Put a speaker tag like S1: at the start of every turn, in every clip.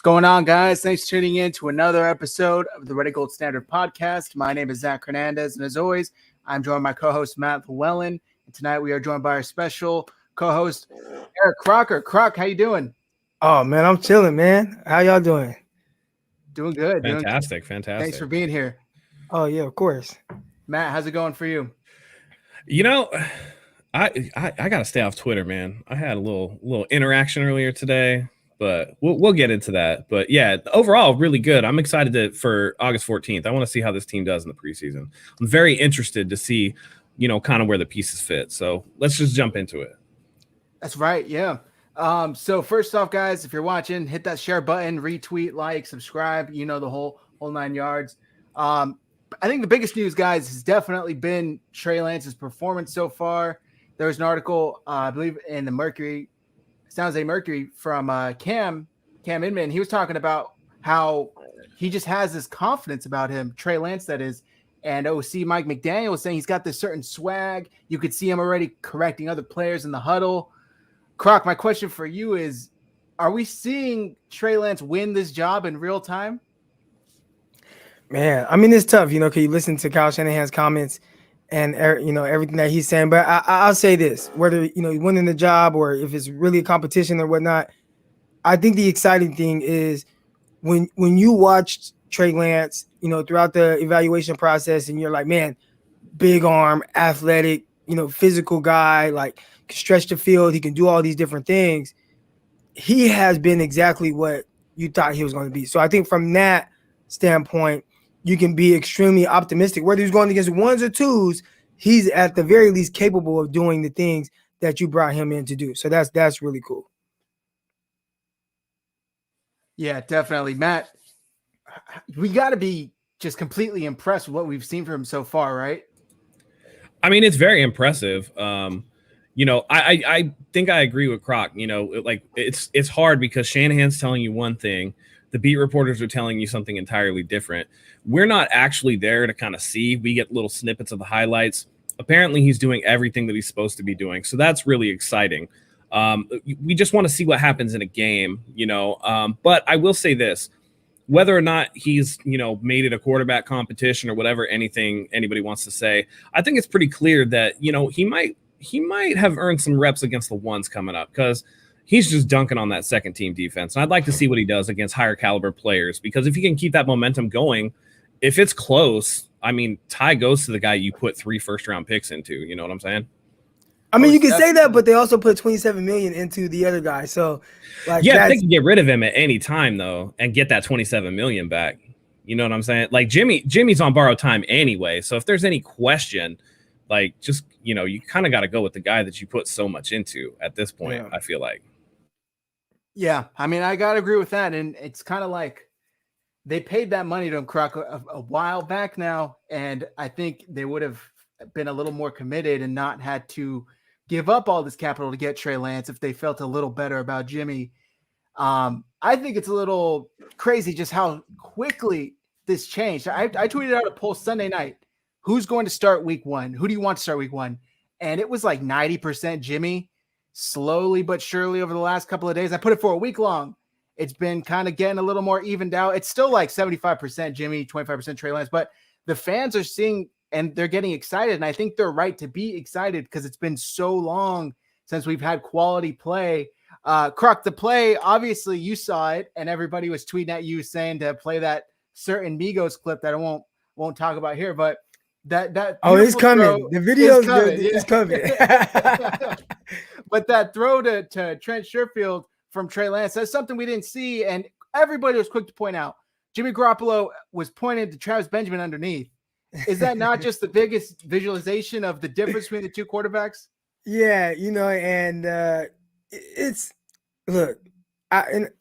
S1: What's going on, guys? Thanks for tuning in to another episode of the Red Gold Standard Podcast. My name is Zach Hernandez, and as always, I'm joined by my co-host Matt Llewellyn. And tonight we are joined by our special co-host Eric Crocker. Croc, how you doing?
S2: Oh man, I'm chilling, man. How y'all doing?
S1: Doing good.
S3: Fantastic.
S1: Thanks for being here.
S2: Oh yeah, of course.
S1: Matt, how's it going for you?
S3: You know, I gotta stay off Twitter, man. I had a little interaction earlier today, but we'll get into that. But yeah, overall, really good. I'm excited for August 14th. I want to see how this team does in the preseason. I'm very interested to see, kind of where the pieces fit. So let's just jump into it.
S1: That's right. Yeah. So first off, guys, if you're watching, hit that share button, retweet, like, subscribe, the whole 9 yards. I think the biggest news, guys, has definitely been Trey Lance's performance so far. There was an article, I believe, in the Mercury, San Jose Mercury from Cam Inman. He was talking about how he just has this confidence about him, Trey Lance, that is. And OC Mike McDaniel was saying he's got this certain swag. You could see him already correcting other players in the huddle. Croc, my question for you is, are we seeing Trey Lance win this job in real time?
S2: Man, I mean, it's tough, because you listen to Kyle Shanahan's comments and, everything that he's saying. But I'll say this, whether, he's winning the job or if it's really a competition or whatnot, I think the exciting thing is when you watch Trey Lance, throughout the evaluation process and you're like, man, big arm, athletic, physical guy, like can stretch the field. He can do all these different things. He has been exactly what you thought he was going to be. So I think from that standpoint, you can be extremely optimistic. Whether he's going against ones or twos, he's at the very least capable of doing the things that you brought him in to do. So that's really cool.
S1: Yeah, definitely. Matt, we got to be just completely impressed with what we've seen from him so far, right?
S3: I mean, it's very impressive. I think I agree with Croc. It's hard because Shanahan's telling you one thing, the beat reporters are telling you something entirely different. We're not actually there to kind of see. We get little snippets of the highlights. Apparently, he's doing everything that he's supposed to be doing, so that's really exciting. We just want to see what happens in a game, But I will say this. Whether or not he's, made it a quarterback competition or whatever, anybody wants to say, I think it's pretty clear that, he might have earned some reps against the ones coming up because he's just dunking on that second team defense. And I'd like to see what he does against higher caliber players, because if he can keep that momentum going, if it's close, I mean, Ty goes to the guy you put 3 first-round picks into. You know what I'm saying?
S2: I mean, you can say that, but they also put $27 million into the other guy. So,
S3: if they can get rid of him at any time, though, and get that $27 million back, you know what I'm saying? Like Jimmy's on borrowed time anyway. So if there's any question, you kind of got to go with the guy that you put so much into at this point. Yeah. I feel like.
S1: Yeah, I mean, I gotta agree with that, and it's kind of like they paid that money to him, Crocker, a while back now, and I think they would have been a little more committed and not had to give up all this capital to get Trey Lance if they felt a little better about Jimmy. I think it's a little crazy just how quickly this changed. I tweeted out a poll Sunday night. Who's going to start week 1? Who do you want to start week 1? And it was like 90% Jimmy. Slowly but surely over the last couple of days, I put it for a week long. It's been kind of getting a little more evened out. It's still like 75% Jimmy, 25% Trey Lance, but the fans are seeing and they're getting excited. And I think they're right to be excited because it's been so long since we've had quality play. Croc, the play, obviously you saw it and everybody was tweeting at you saying to play that certain Migos clip that I won't talk about here, but that
S2: it's coming. The video is coming.
S1: But that throw to Trent Sherfield from Trey Lance, that's something we didn't see. And everybody was quick to point out. Jimmy Garoppolo was pointing to Travis Benjamin underneath. Is that not just the biggest visualization of the difference between the two quarterbacks?
S2: Yeah, and it's look,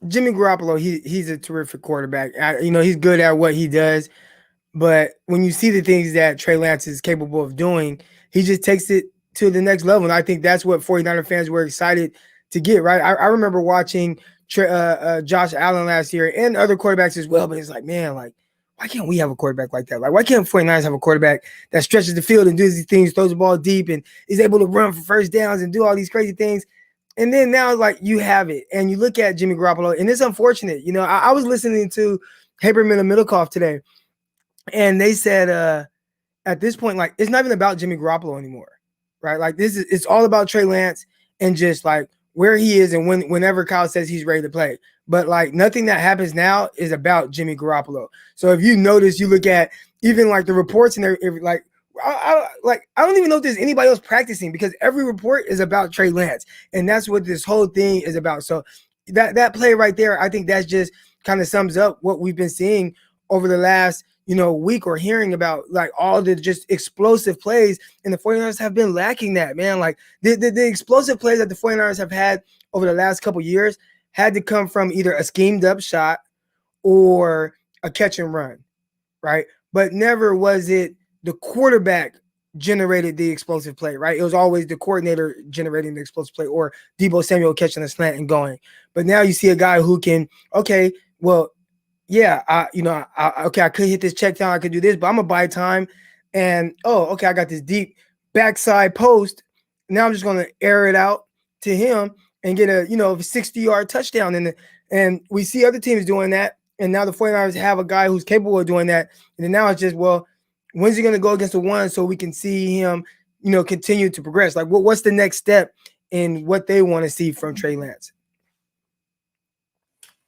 S2: Jimmy Garoppolo, he's a terrific quarterback. He's good at what he does. But when you see the things that Trey Lance is capable of doing, he just takes it to the next level. And I think that's what 49er fans were excited to get, right? I remember watching Josh Allen last year and other quarterbacks as well. But it's like, man, why can't we have a quarterback like that? Why can't 49ers have a quarterback that stretches the field and does these things, throws the ball deep and is able to run for first downs and do all these crazy things? And then now, like, you have it, and you look at Jimmy Garoppolo, and it's unfortunate. You know, I was listening to Haberman and Middlecoff today, and they said at this point, like, it's not even about Jimmy Garoppolo anymore, right? Like, it's all about Trey Lance and just like where he is and whenever Kyle says he's ready to play. But like nothing that happens now is about Jimmy Garoppolo. So if you notice, you look at even like the reports and like I don't even know if there's anybody else practicing because every report is about Trey Lance, and that's what this whole thing is about. So that play right there, I think that's just kind of sums up what we've been seeing over the last week, or hearing about like all the just explosive plays, and the 49ers have been lacking that, man. Like the explosive plays that the 49ers have had over the last couple years had to come from either a schemed up shot or a catch and run, right? But never was it the quarterback generated the explosive play, right? It was always the coordinator generating the explosive play, or Deebo Samuel catching a slant and going. But now you see a guy who can, okay, well, yeah, I could hit this check down, I could do this, but I'm gonna buy time, and okay, I got this deep backside post. Now I'm just gonna air it out to him and get a 60-yard touchdown. And we see other teams doing that, and now the 49ers have a guy who's capable of doing that. And then now it's just, well, when's he gonna go against the one so we can see him, continue to progress? Like, what's the next step in what they want to see from Trey Lance?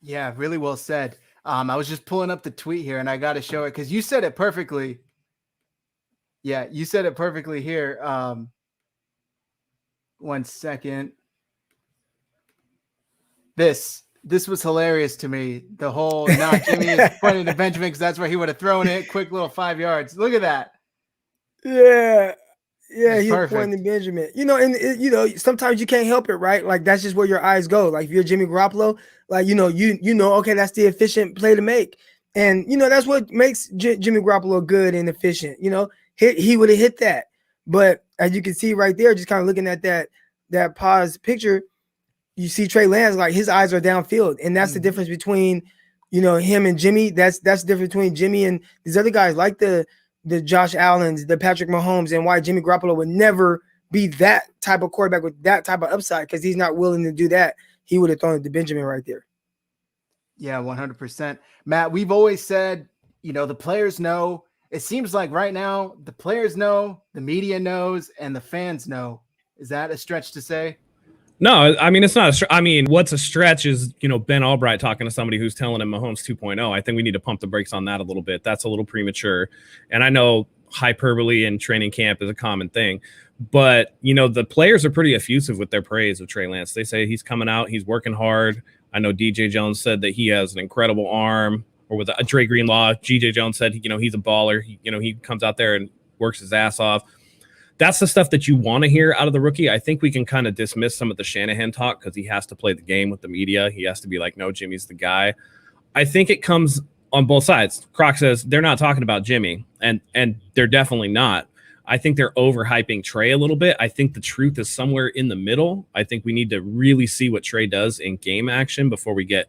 S1: Yeah, really well said. I was just pulling up the tweet here, and I got to show it because you said it perfectly. Yeah, you said it perfectly here. 1 second. This was hilarious to me. The whole Jimmy is pointing to Benjamin because that's where he would have thrown it. Quick little 5 yards. Look at that.
S2: Yeah. Yeah,
S1: That's
S2: he's
S1: perfect.
S2: pointing to Benjamin. Sometimes you can't help it, right? Like, that's just where your eyes go. Like, if you're Jimmy Garoppolo, like, okay, that's the efficient play to make. And, that's what makes Jimmy Garoppolo good and efficient. He would have hit that. But as you can see right there, just kind of looking at that pause picture, you see Trey Lance, like, his eyes are downfield. And that's the difference between, him and Jimmy. That's the difference between Jimmy and these other guys, like the Josh Allens, the Patrick Mahomes, and why Jimmy Garoppolo would never be that type of quarterback with that type of upside, because he's not willing to do that. He would have thrown it to Benjamin right there.
S1: Yeah, 100%. Matt, we've always said, the players know. It seems like right now the players know, the media knows, and the fans know. Is that a stretch to say?
S3: No, I mean, it's not what's a stretch is, Ben Albright talking to somebody who's telling him Mahomes 2.0. I think we need to pump the brakes on that a little bit. That's a little premature. And I know hyperbole in training camp is a common thing, but, the players are pretty effusive with their praise of Trey Lance. They say he's coming out, he's working hard. I know DJ Jones said that he has an incredible arm, or with a Dre Greenlaw, GJ Jones said, he's a baller. He comes out there and works his ass off. That's the stuff that you want to hear out of the rookie. I think we can kind of dismiss some of the Shanahan talk because he has to play the game with the media. He has to be like, no, Jimmy's the guy. I think it comes on both sides. Croc says they're not talking about Jimmy, and they're definitely not. I think they're overhyping Trey a little bit. I think the truth is somewhere in the middle. I think we need to really see what Trey does in game action before we get,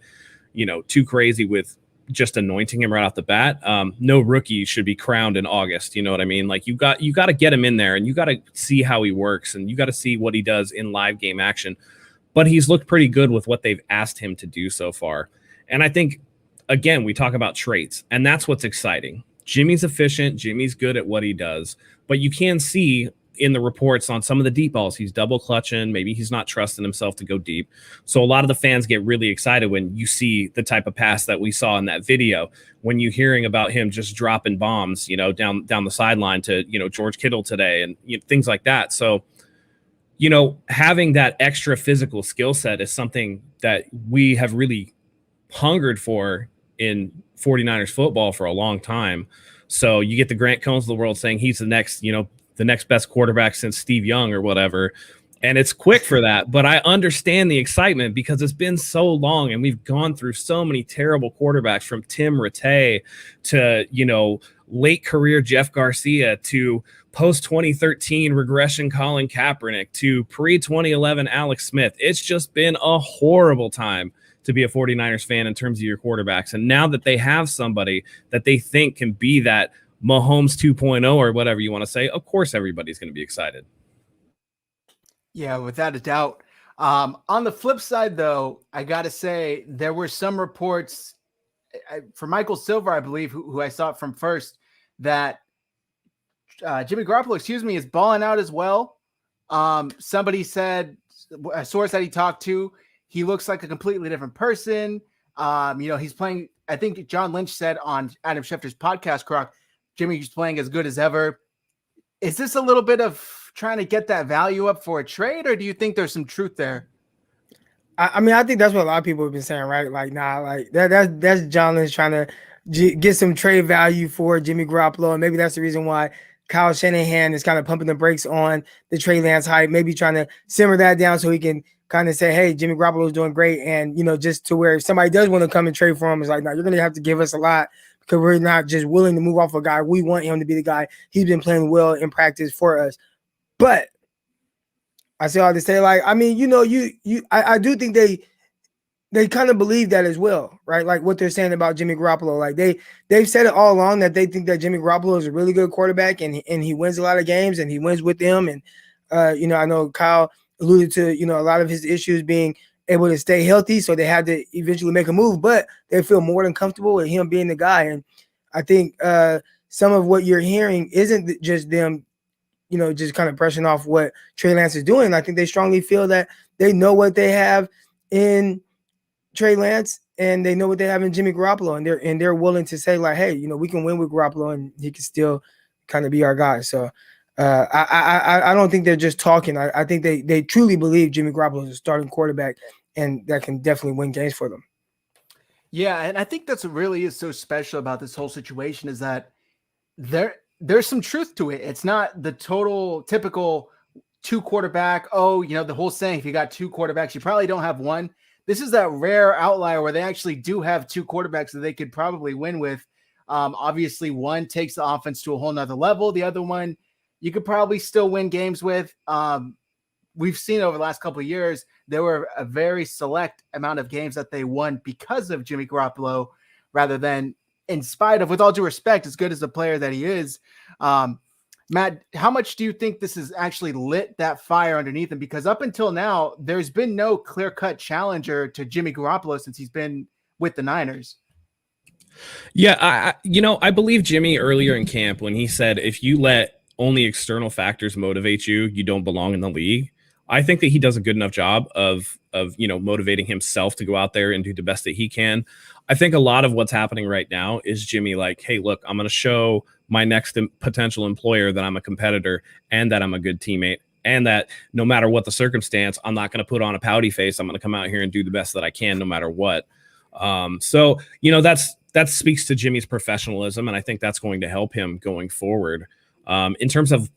S3: too crazy with just anointing him right off the bat. No rookie should be crowned in August. You know what I mean? Like, you got to get him in there, and you got to see how he works, and you got to see what he does in live game action. But he's looked pretty good with what they've asked him to do so far. And I think, again, we talk about traits, and that's what's exciting. Jimmy's efficient. Jimmy's good at what he does, but you can see in the reports on some of the deep balls, he's double clutching. Maybe he's not trusting himself to go deep. So a lot of the fans get really excited when you see the type of pass that we saw in that video, when you're hearing about him just dropping bombs, down the sideline to, George Kittle today, and things like that. So, having that extra physical skill set is something that we have really hungered for in 49ers football for a long time. So you get the Grant Cones of the world saying he's the next, the next best quarterback since Steve Young or whatever. And it's quick for that. But I understand the excitement because it's been so long and we've gone through so many terrible quarterbacks, from Tim Rattay to, late career Jeff Garcia, to post 2013 regression Colin Kaepernick, to pre 2011 Alex Smith. It's just been a horrible time to be a 49ers fan in terms of your quarterbacks. And now that they have somebody that they think can be that Mahomes 2.0 or whatever you want to say, of course everybody's going to be excited.
S1: Yeah, without a doubt. On the flip side, though, I got to say there were some reports for Michael Silver, I believe, who I saw it from first, that Jimmy Garoppolo, is balling out as well. Somebody said, a source that he talked to, he looks like a completely different person. He's playing. I think John Lynch said on Adam Schefter's podcast, Croc, Jimmy's playing as good as ever. Is this a little bit of trying to get that value up for a trade, or do you think there's some truth there?
S2: I mean, I think that's what a lot of people have been saying, right? Like, nah, like that's John Lynch trying to get some trade value for Jimmy Garoppolo, and maybe that's the reason why Kyle Shanahan is kind of pumping the brakes on the Trey Lance hype, maybe trying to simmer that down so he can kind of say, hey, Jimmy Garoppolo is doing great, and just to where if somebody does want to come and trade for him, it's like, no, you're going to have to give us a lot because we're not just willing to move off a guy. We want him to be the guy. He's been playing well in practice for us, but I say all to say, like, I mean, I do think they kind of believe that as well, right? Like what they're saying about Jimmy Garoppolo. Like they've said it all along that they think that Jimmy Garoppolo is a really good quarterback and he wins a lot of games and he wins with them. And I know Kyle alluded to, a lot of his issues being able to stay healthy, so they had to eventually make a move, but they feel more than comfortable with him being the guy. And I think some of what you're hearing isn't just them just kind of brushing off what Trey Lance is doing. I think they strongly feel that they know what they have in Trey Lance and they know what they have in Jimmy Garoppolo, and they're willing to say like, hey, we can win with Garoppolo and he can still kind of be our guy. So I don't think they're just talking. I think they truly believe Jimmy Garoppolo is a starting quarterback and that can definitely win games for them.
S1: Yeah, and I think that's what really is so special about this whole situation is that there's some truth to it. It's not the total typical two quarterback. Oh, the whole saying, if you got two quarterbacks, you probably don't have one. This is that rare outlier where they actually do have two quarterbacks that they could probably win with. Obviously, one takes the offense to a whole nother level. The other one, you could probably still win games with. We've seen over the last couple of years, there were a very select amount of games that they won because of Jimmy Garoppolo rather than in spite of, with all due respect, as good as the player that he is. Matt, how much do you think this has actually lit that fire underneath him? Because up until now, there's been no clear-cut challenger to Jimmy Garoppolo since he's been with the Niners.
S3: Yeah, I believe Jimmy earlier in camp when he said, if you let only external factors motivate you, you don't belong in the league. I think that he does a good enough job of motivating himself to go out there and do the best that he can. I think a lot of what's happening right now is Jimmy like, hey, look, I'm going to show my next potential employer that I'm a competitor and that I'm a good teammate and that no matter what the circumstance, I'm not going to put on a pouty face. I'm going to come out here and do the best that I can no matter what. So that speaks to Jimmy's professionalism, and I think that's going to help him going forward. In terms of,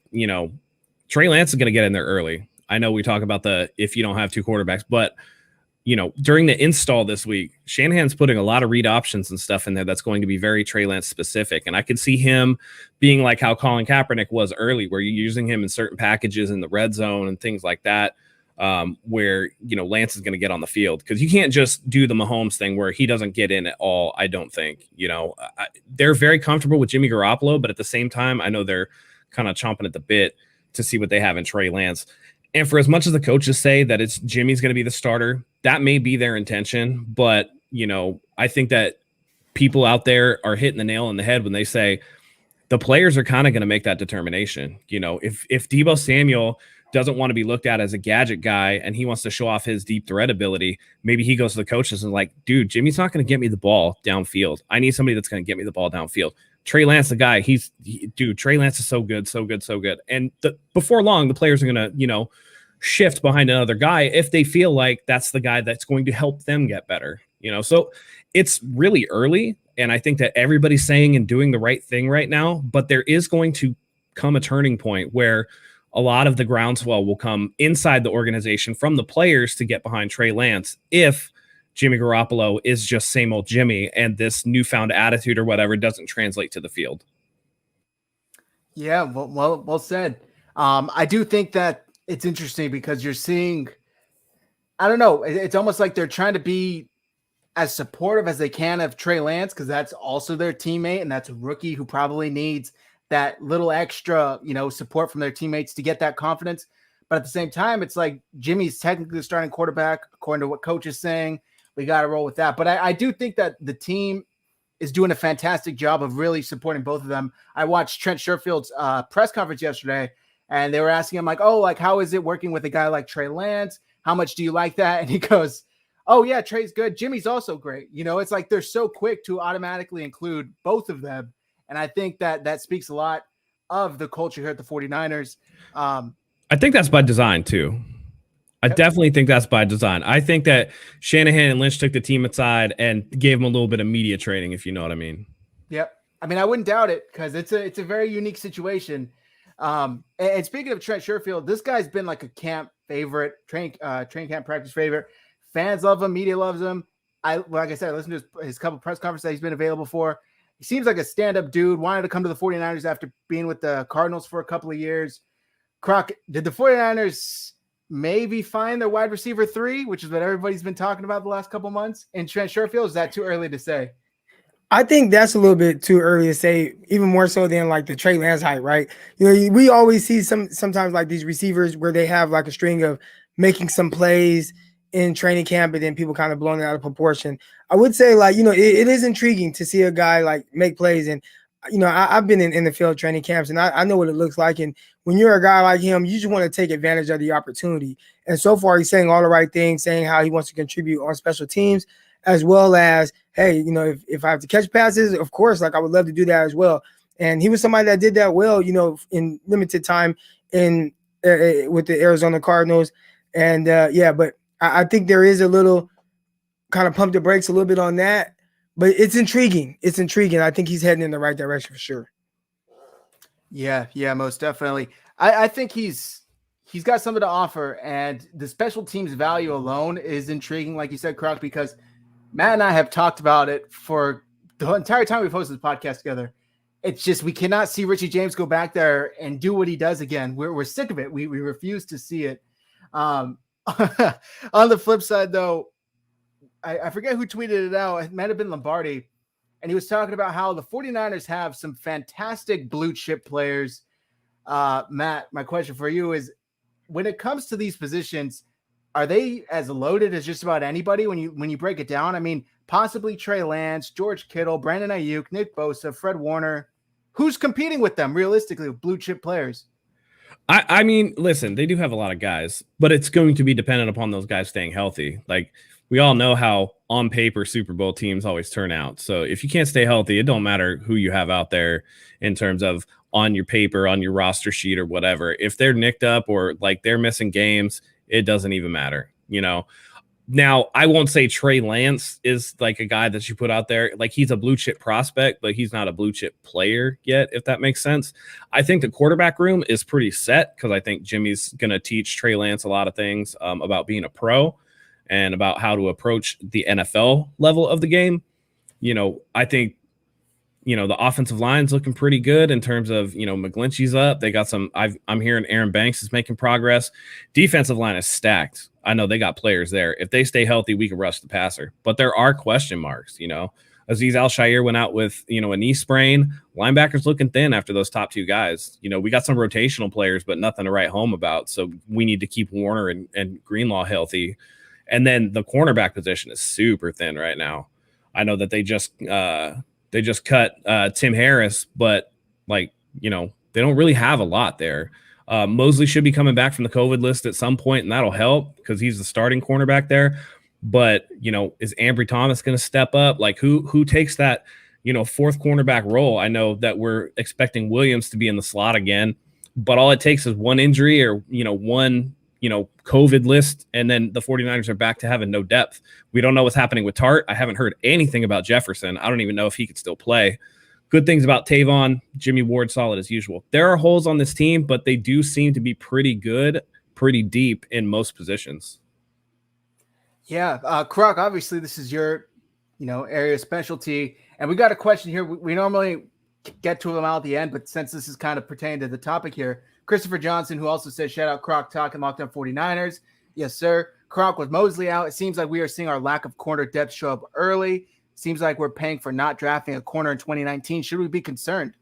S3: Trey Lance is going to get in there early. I know we talk about if you don't have two quarterbacks, but during the install this week, Shanahan's putting a lot of read options and stuff in there that's going to be very Trey Lance specific. And I could see him being like how Colin Kaepernick was early, where you're using him in certain packages in the red zone and things like that, where, Lance is going to get on the field. Because you can't just do the Mahomes thing where he doesn't get in at all, I don't think. They're very comfortable with Jimmy Garoppolo, but at the same time, I know they're kind of chomping at the bit to see what they have in Trey Lance. And for as much as the coaches say that it's Jimmy's going to be the starter, that may be their intention. But, I think that people out there are hitting the nail on the head when they say the players are kind of going to make that determination. If Deebo Samuel doesn't want to be looked at as a gadget guy and he wants to show off his deep threat ability, maybe he goes to the coaches and like, dude, Jimmy's not going to get me the ball downfield. I need somebody that's going to get me the ball downfield. Trey Lance, the guy, Trey Lance is so good. And before long, the players are going to, shift behind another guy if they feel like that's the guy that's going to help them get better. So it's really early. And I think that everybody's saying and doing the right thing right now, but there is going to come a turning point where a lot of the groundswell will come inside the organization from the players to get behind Trey Lance if Jimmy Garoppolo is just same old Jimmy and this newfound attitude or whatever doesn't translate to the field.
S1: Yeah, well said. I do think that it's interesting because you're seeing, I don't know, it's almost like they're trying to be as supportive as they can of Trey Lance because that's also their teammate and that's a rookie who probably needs that little extra, support from their teammates to get that confidence. But at the same time, it's like Jimmy's technically the starting quarterback, according to what coach is saying. We got to roll with that. But I do think that the team is doing a fantastic job of really supporting both of them. I watched Trent Sherfield's press conference yesterday, and they were asking him, like, oh, like, how is it working with a guy like Trey Lance? How much do you like that? And he goes, oh, yeah, Trey's good. Jimmy's also great. You know, it's like they're so quick to automatically include both of them. And I think that speaks a lot of the culture here at the 49ers.
S3: I think that's by design, too. I definitely think that's by design. I think that Shanahan and Lynch took the team aside and gave them a little bit of media training, if you know what I mean.
S1: Yep. I mean, I wouldn't doubt it because it's a very unique situation. And speaking of Trent Sherfield, this guy's been like a camp favorite, train camp practice favorite. Fans love him. Media loves him. Like I said, I listened to his couple press conferences that he's been available for. He seems like a stand-up dude, wanted to come to the 49ers after being with the Cardinals for a couple of years. Croc, did the 49ers maybe find their wide receiver 3, which is what everybody's been talking about the last couple months, in Trent Sherfield? Is that too early to say?
S2: I think that's a little bit too early to say, even more so than like the Trey Lance hype, right? You know, we always see sometimes like these receivers where they have like a string of making some plays in training camp and then people kind of blowing it out of proportion. I would say, like, you know, it is intriguing to see a guy like make plays. And, you know, I've been in the field training camps and I know what it looks like. And when you're a guy like him, you just want to take advantage of the opportunity. And so far, he's saying all the right things, saying how he wants to contribute on special teams, as well as, hey, you know, if I have to catch passes, of course, like I would love to do that as well. And he was somebody that did that well, you know, in limited time with the Arizona Cardinals. And but I think there is a little kind of pump the brakes a little bit on that, but it's intriguing. It's intriguing. I think he's heading in the right direction for sure.
S1: Yeah, most definitely. I think he's got something to offer, and the special teams value alone is intriguing, like you said, Croc, because Matt and I have talked about it for the entire time we've hosted this podcast together. It's just we cannot see Richie James go back there and do what he does again. We're sick of it. We refuse to see it. On the flip side, though, I forget who tweeted it out. It might have been Lombardi. And he was talking about how the 49ers have some fantastic blue chip players. Matt, my question for you is, when it comes to these positions, are they as loaded as just about anybody when you break it down? I mean, possibly Trey Lance, George Kittle, Brandon Ayuk, Nick Bosa, Fred Warner. Who's competing with them realistically with blue chip players?
S3: I mean, listen, they do have a lot of guys, but it's going to be dependent upon those guys staying healthy. Like, we all know how on paper Super Bowl teams always turn out. So if you can't stay healthy, it don't matter who you have out there in terms of on your paper, on your roster sheet or whatever. If they're nicked up or like they're missing games, it doesn't even matter, you know. Now, I won't say Trey Lance is like a guy that you put out there. Like, he's a blue chip prospect, but he's not a blue chip player yet, if that makes sense. I think the quarterback room is pretty set because I think Jimmy's going to teach Trey Lance a lot of things about being a pro and about how to approach the NFL level of the game. You know, I think, you know, the offensive line's looking pretty good in terms of, you know, McGlinchey's up. They got some, I'm hearing Aaron Banks is making progress. Defensive line is stacked. I know they got players there. If they stay healthy, we can rush the passer. But there are question marks, you know. Azeez Al-Shaair went out with, you know, a knee sprain. Linebackers looking thin after those top two guys. You know, we got some rotational players, but nothing to write home about. So we need to keep Warner and Greenlaw healthy. And then the cornerback position is super thin right now. I know that they just cut Tim Harris, but, like, you know, they don't really have a lot there. Mosley should be coming back from the COVID list at some point, and that'll help because he's the starting cornerback there. But, you know, is Ambry Thomas going to step up? Like, who takes that, you know, fourth cornerback role? I know that we're expecting Williams to be in the slot again, but all it takes is one injury or, you know, one, you know, COVID list, and then the 49ers are back to having no depth. We don't know what's happening with Tart. I haven't heard anything about Jefferson. I don't even know if he could still play. Good things about Tavon. Jimmy Ward, solid as usual. There are holes on this team, but they do seem to be pretty good, pretty deep in most positions.
S1: Yeah, Croc, obviously this is your, you know, area of specialty. And we got a question here. We normally get to them out at the end, but since this is kind of pertaining to the topic here, Christopher Johnson, who also says, shout out Croc talking Locked On 49ers. Yes, sir. Croc, with Mosley out, it seems like we are seeing our lack of corner depth show up early. Seems like we're paying for not drafting a corner in 2019. Should we be concerned?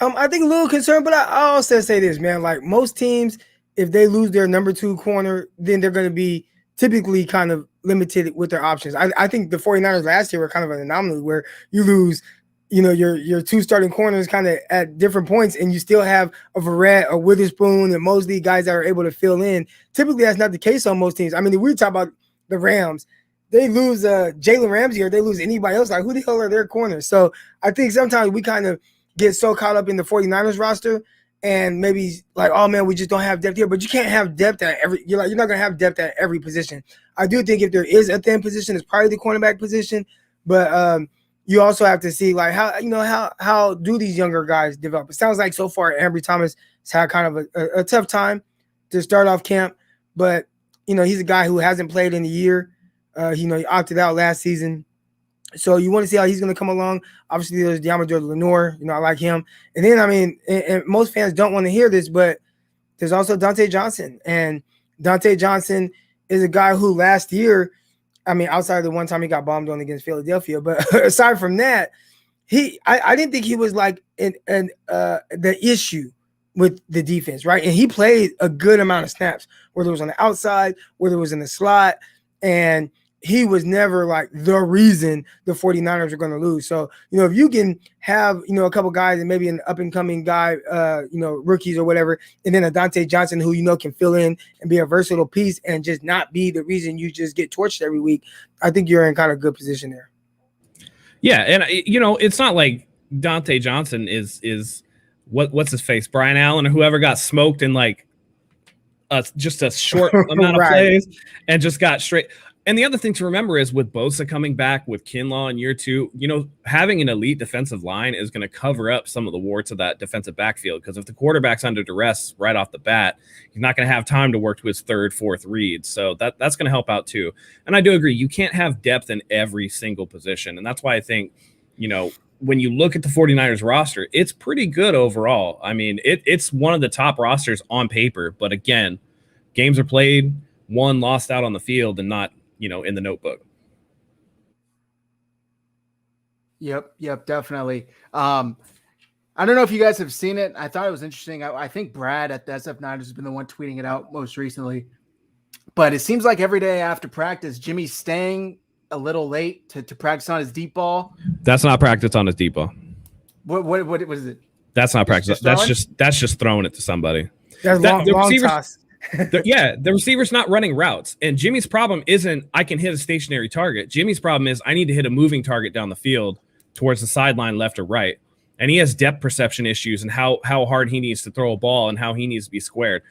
S2: I think a little concerned, but I also say this, man. Like, most teams, if they lose their number 2 corner, then they're going to be typically kind of limited with their options. I think the 49ers last year were kind of an anomaly where you lose, your 2 starting corners kind of at different points, and you still have a Verrett, a Witherspoon, and Mosley, guys that are able to fill in. Typically, that's not the case on most teams. I mean, we talk about the Rams. They lose Jalen Ramsey or they lose anybody else. Like, who the hell are their corners? So I think sometimes we kind of get so caught up in the 49ers roster and maybe like, oh man, we just don't have depth here. But you can't have depth at every. You're not gonna have depth at every position. I do think if there is a thin position, it's probably the cornerback position. But you also have to see like how do these younger guys develop. It sounds like so far Ambry Thomas has had kind of a tough time to start off camp, but he's a guy who hasn't played in a year. He opted out last season. So you want to see how he's going to come along. Obviously, there's Deommodore Lenoir. I like him. And then, I mean, and most fans don't want to hear this, but there's also Dante Johnson. And Dante Johnson is a guy who last year, I mean, outside of the one time he got bombed on against Philadelphia, but aside from that, I didn't think he was like the issue with the defense, right? And he played a good amount of snaps, whether it was on the outside, whether it was in the slot, and he was never like the reason the 49ers are going to lose. So, if you can have, a couple guys and maybe an up and coming guy, rookies or whatever, and then a Dante Johnson who, can fill in and be a versatile piece and just not be the reason you just get torched every week, I think you're in kind of good position there.
S3: Yeah. And, it's not like Dante Johnson is what's his face, Brian Allen or whoever got smoked in like just a short amount of plays and just got straight. And the other thing to remember is with Bosa coming back, with Kinlaw in year 2, having an elite defensive line is going to cover up some of the warts of that defensive backfield. Because if the quarterback's under duress right off the bat, he's not going to have time to work to his 3rd, 4th reads. So that's going to help out too. And I do agree, you can't have depth in every single position. And that's why I think, when you look at the 49ers roster, it's pretty good overall. I mean, it's one of the top rosters on paper. But again, games are played, won, lost out on the field, and not in the notebook.
S1: Yep, definitely. I don't know if you guys have seen it. I thought it was interesting. I think Brad at the SF9 has been the one tweeting it out most recently. But it seems like every day after practice, Jimmy's staying a little late to practice on his deep ball.
S3: That's not practice on his deep ball.
S1: What is it?
S3: That's not practice. That's just throwing it to somebody.
S2: That's long toss.
S3: The receiver's not running routes. And Jimmy's problem isn't I can hit a stationary target. Jimmy's problem is I need to hit a moving target down the field towards the sideline, left or right. And he has depth perception issues and how hard he needs to throw a ball and how he needs to be squared.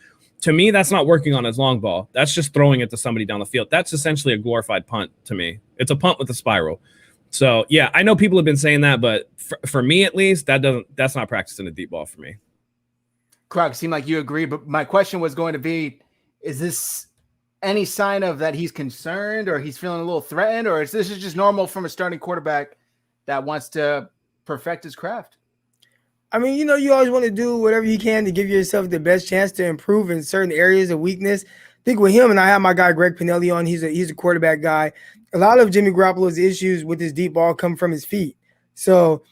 S3: To me, that's not working on his long ball. That's just throwing it to somebody down the field. That's essentially a glorified punt to me. It's a punt with a spiral. So, yeah, I know people have been saying that, but for me at least, that's not practicing a deep ball for me.
S1: Croc, seemed like you agree, but my question was going to be, is this any sign of that he's concerned or he's feeling a little threatened, or is this just normal from a starting quarterback that wants to perfect his craft?
S2: I mean, you always want to do whatever you can to give yourself the best chance to improve in certain areas of weakness. I think with him, and I have my guy Greg Pinelli on, he's a quarterback guy. A lot of Jimmy Garoppolo's issues with his deep ball come from his feet. So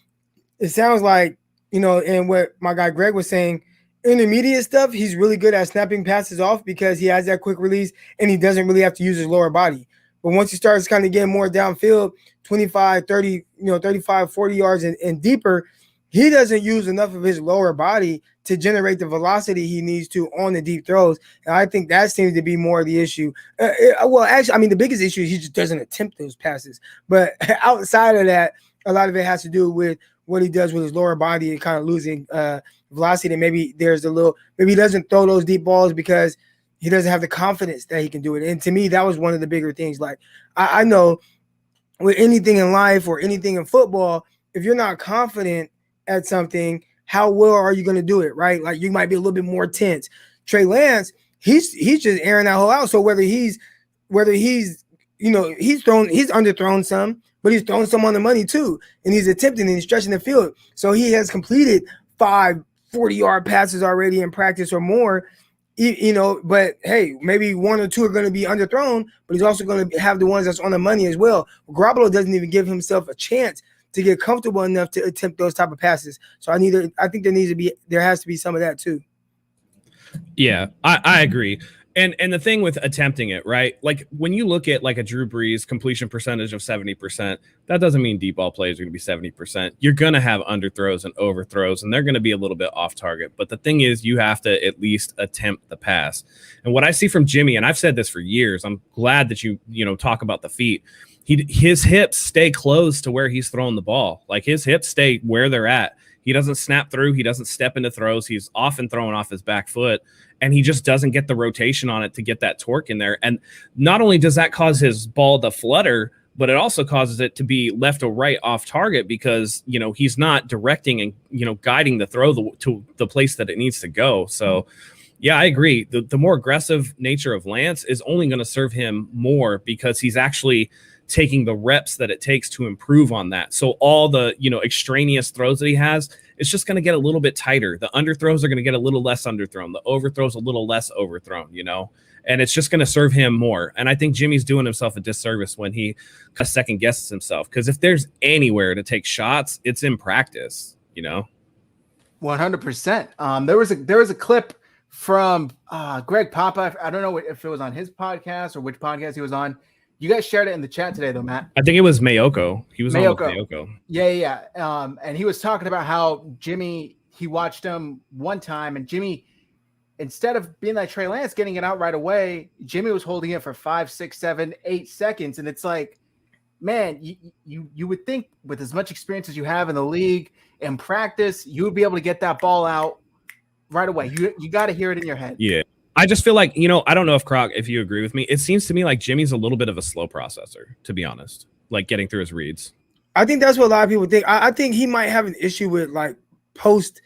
S2: it sounds like, and what my guy Greg was saying, intermediate stuff, he's really good at snapping passes off because he has that quick release and he doesn't really have to use his lower body. But once he starts kind of getting more downfield, 25, 30, 35, 40 yards and deeper, he doesn't use enough of his lower body to generate the velocity he needs to on the deep throws. And I think that seems to be more of the issue. The biggest issue is he just doesn't attempt those passes. But outside of that, a lot of it has to do with what he does with his lower body and kind of losing velocity. And maybe he doesn't throw those deep balls because he doesn't have the confidence that he can do it. And to me, that was one of the bigger things. Like I know with anything in life or anything in football, if you're not confident at something, how well are you going to do it, right? Like you might be a little bit more tense. Trey Lance, he's just airing that whole out. So whether he's underthrown some, but he's throwing some on the money too. And he's attempting and he's stretching the field. So he has completed 5 40-yard passes already in practice or more, but hey, maybe 1 or 2 are going to be underthrown, but he's also going to have the ones that's on the money as well. Garoppolo doesn't even give himself a chance to get comfortable enough to attempt those type of passes. So I think there has to be some of that too.
S3: Yeah, I agree. And the thing with attempting it, right? Like when you look at like a Drew Brees completion percentage of 70%, that doesn't mean deep ball plays are going to be 70%. You're going to have underthrows and overthrows, and they're going to be a little bit off target. But the thing is, you have to at least attempt the pass. And what I see from Jimmy, and I've said this for years, I'm glad that you talk about the feet. His hips stay close to where he's throwing the ball. Like his hips stay where they're at. He doesn't snap through. He doesn't step into throws. He's often throwing off his back foot, and he just doesn't get the rotation on it to get that torque in there. And not only does that cause his ball to flutter, but it also causes it to be left or right off target because, he's not directing and, guiding the throw to the place that it needs to go. So, yeah, I agree. The more aggressive nature of Lance is only going to serve him more because he's actually taking the reps that it takes to improve on that. So all the, extraneous throws that he has, it's just going to get a little bit tighter. The underthrows are going to get a little less underthrown. The overthrows a little less overthrown, and it's just going to serve him more. And I think Jimmy's doing himself a disservice when he second guesses himself. Because if there's anywhere to take shots, it's in practice,
S1: 100%. There was a clip from Greg Papa. I don't know if it was on his podcast or which podcast he was on. You guys shared it in the chat today, though, Matt.
S3: I think it was Mayoko. He was on with Mayoko.
S1: Yeah. And he was talking about how Jimmy, he watched him one time, and Jimmy, instead of being like Trey Lance, getting it out right away, Jimmy was holding it for 5, 6, 7, 8 seconds. And it's like, man, you would think with as much experience as you have in the league and practice, you would be able to get that ball out right away. You got to hear it in your head.
S3: Yeah. I just feel like, I don't know if you agree with me. It seems to me like Jimmy's a little bit of a slow processor, to be honest, like getting through his reads.
S2: I think that's what a lot of people think. I think he might have an issue with like post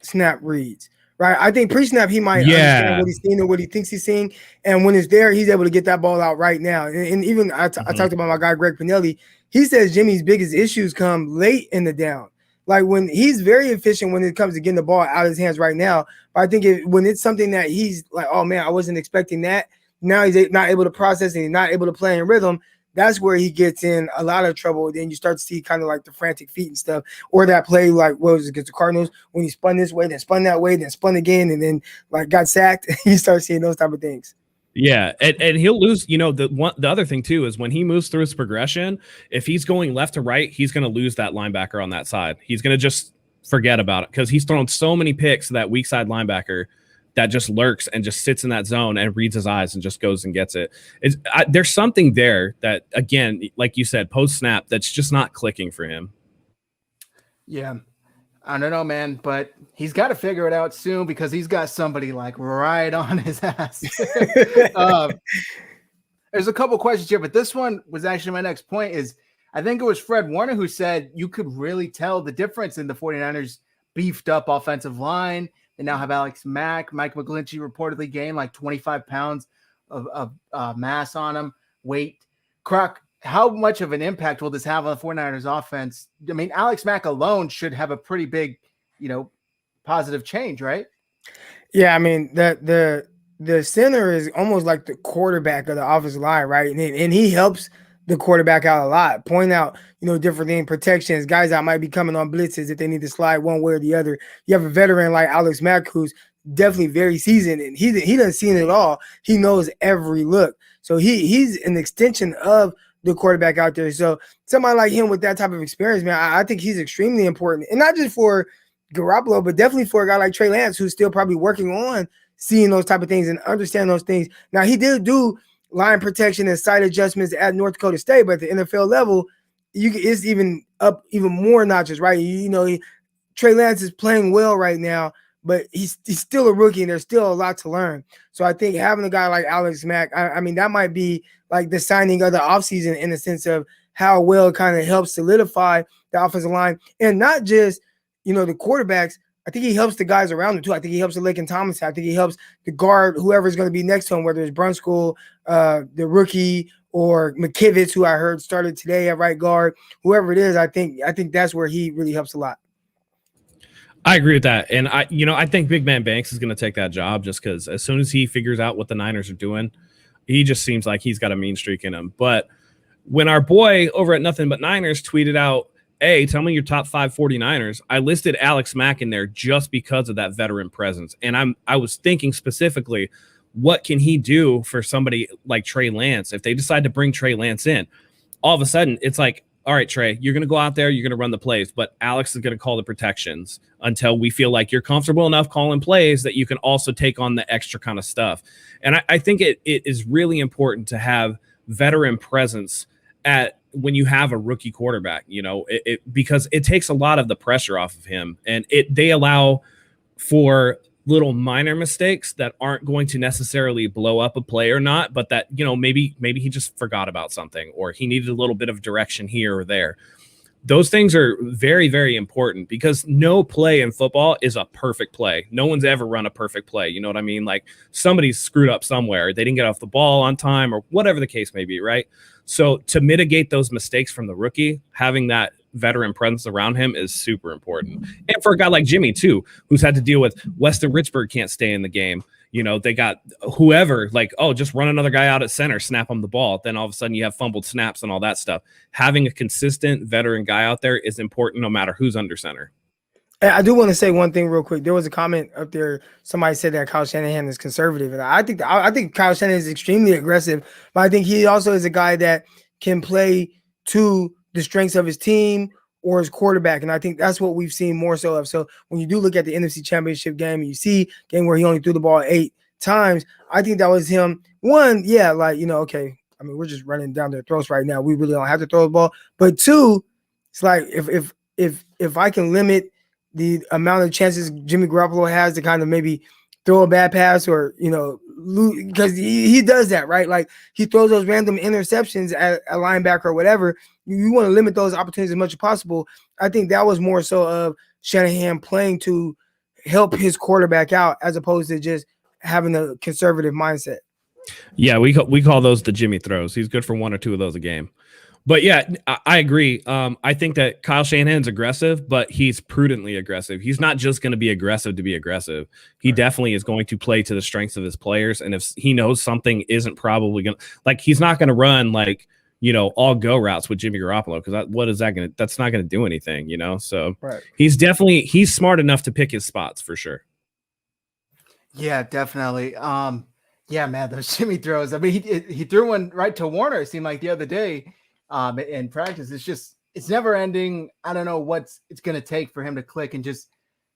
S2: snap reads, right? I think pre-snap, he might understand what he's seeing or what he thinks he's seeing. And when it's there, he's able to get that ball out right now. And even I talked about my guy, Greg Pinelli. He says Jimmy's biggest issues come late in the down. Like when he's very efficient when it comes to getting the ball out of his hands right now. But I think when it's something that he's like, oh man, I wasn't expecting that. Now he's not able to process and he's not able to play in rhythm. That's where he gets in a lot of trouble. Then you start to see kind of like the frantic feet and stuff, or that play like what was it against the Cardinals when he spun this way, then spun that way, then spun again, and then like got sacked. You start seeing those type of things.
S3: Yeah, and he'll lose. The other thing too is when he moves through his progression, if he's going left to right, he's going to lose that linebacker on that side. He's going to just forget about it because he's thrown so many picks to that weak side linebacker that just lurks and just sits in that zone and reads his eyes and just goes and gets it. There's something there that, again, like you said, post snap, that's just not clicking for him.
S1: Yeah. I don't know, man, but he's got to figure it out soon because he's got somebody like right on his ass. There's a couple questions here, but this one was actually my next point is I think it was Fred Warner who said you could really tell the difference in the 49ers beefed up offensive line. They now have Alex Mack. Mike McGlinchey reportedly gained like 25 pounds of mass on him, weight. Croc, how much of an impact will this have on the 49ers offense? I mean, Alex Mack alone should have a pretty big, positive change, right?
S2: Yeah, I mean, the center is almost like the quarterback of the offensive line, right? And he helps the quarterback out a lot, point out, different things, protections, guys that might be coming on blitzes if they need to slide one way or the other. You have a veteran like Alex Mack who's definitely very seasoned, and he doesn't see it all. He knows every look. So he's an extension of the quarterback out there. So somebody like him with that type of experience, man, I think he's extremely important. And not just for Garoppolo, but definitely for a guy like Trey Lance, who's still probably working on seeing those type of things and understand those things. Now, he did do line protection and sight adjustments at North Dakota State, but at the NFL level, it's even up even more notches, right? Trey Lance is playing well right now, but he's still a rookie and there's still a lot to learn. So I think having a guy like Alex Mack, I mean, that might be like the signing of the offseason in the sense of how well it kind of helps solidify the offensive line. And not just, the quarterbacks. I think he helps the guys around him too. I think he helps the Laken Thomas. I think he helps the guard, whoever's going to be next to him, whether it's Brunskill, the rookie, or McKivitz, who I heard started today at right guard, whoever it is. I think that's where he really helps a lot.
S3: I agree with that. And I think Big Man Banks is going to take that job just because as soon as he figures out what the Niners are doing, he just seems like he's got a mean streak in him. But when our boy over at Nothing But Niners tweeted out tell me your top 5 49ers. I listed Alex Mack in there just because of that veteran presence. And I was thinking specifically, what can he do for somebody like Trey Lance? If they decide to bring Trey Lance in, all of a sudden it's like, all right, Trey, you're going to go out there, you're going to run the plays, but Alex is going to call the protections until we feel like you're comfortable enough calling plays that you can also take on the extra kind of stuff. And I think it is really important to have veteran presence when you have a rookie quarterback, because it takes a lot of the pressure off of him, and they allow for little minor mistakes that aren't going to necessarily blow up a play or not, but that, maybe he just forgot about something, or he needed a little bit of direction here or there. Those things are very, very important, because no play in football is a perfect play. No one's ever run a perfect play. You know what I mean? Like, somebody's screwed up somewhere. They didn't get off the ball on time, or whatever the case may be, right? So to mitigate those mistakes from the rookie, having that veteran presence around him is super important. And for a guy like Jimmy too, who's had to deal with Weston Richburg can't stay in the game. They got whoever, like, just run another guy out at center, snap him the ball. Then all of a sudden you have fumbled snaps and all that stuff. Having a consistent veteran guy out there is important no matter who's under center.
S2: I do want to say one thing real quick. There was a comment up there. Somebody said that Kyle Shanahan is conservative, and I think Kyle Shanahan is extremely aggressive. But I think he also is a guy that can play to the strengths of his team or his quarterback, and I think that's what we've seen more so of. So when you do look at the NFC Championship game, and you see game where he only threw the ball 8 times, I think that was him. One, yeah, okay. I mean, we're just running down their throats right now. We really don't have to throw the ball. But two, it's like if I can limit the amount of chances Jimmy Garoppolo has to kind of maybe throw a bad pass or, because he does that, right? Like, he throws those random interceptions at a linebacker or whatever. You want to limit those opportunities as much as possible. I think that was more so of Shanahan playing to help his quarterback out as opposed to just having a conservative mindset.
S3: Yeah, we call those the Jimmy throws. He's good for 1 or 2 of those a game. But yeah, I agree. I think that Kyle Shanahan's aggressive, but he's prudently aggressive. He's not just going to be aggressive to be aggressive. He definitely is going to play to the strengths of his players. And if he knows something isn't probably going to, like, he's not going to run all go routes with Jimmy Garoppolo, because that's not going to do anything, So
S2: right.
S3: He's smart enough to pick his spots for sure.
S1: Yeah, definitely. Yeah, man, those Jimmy throws. I mean, he threw one right to Warner, it seemed like, the other day. In practice, it's never ending. I don't know what it's going to take for him to click and just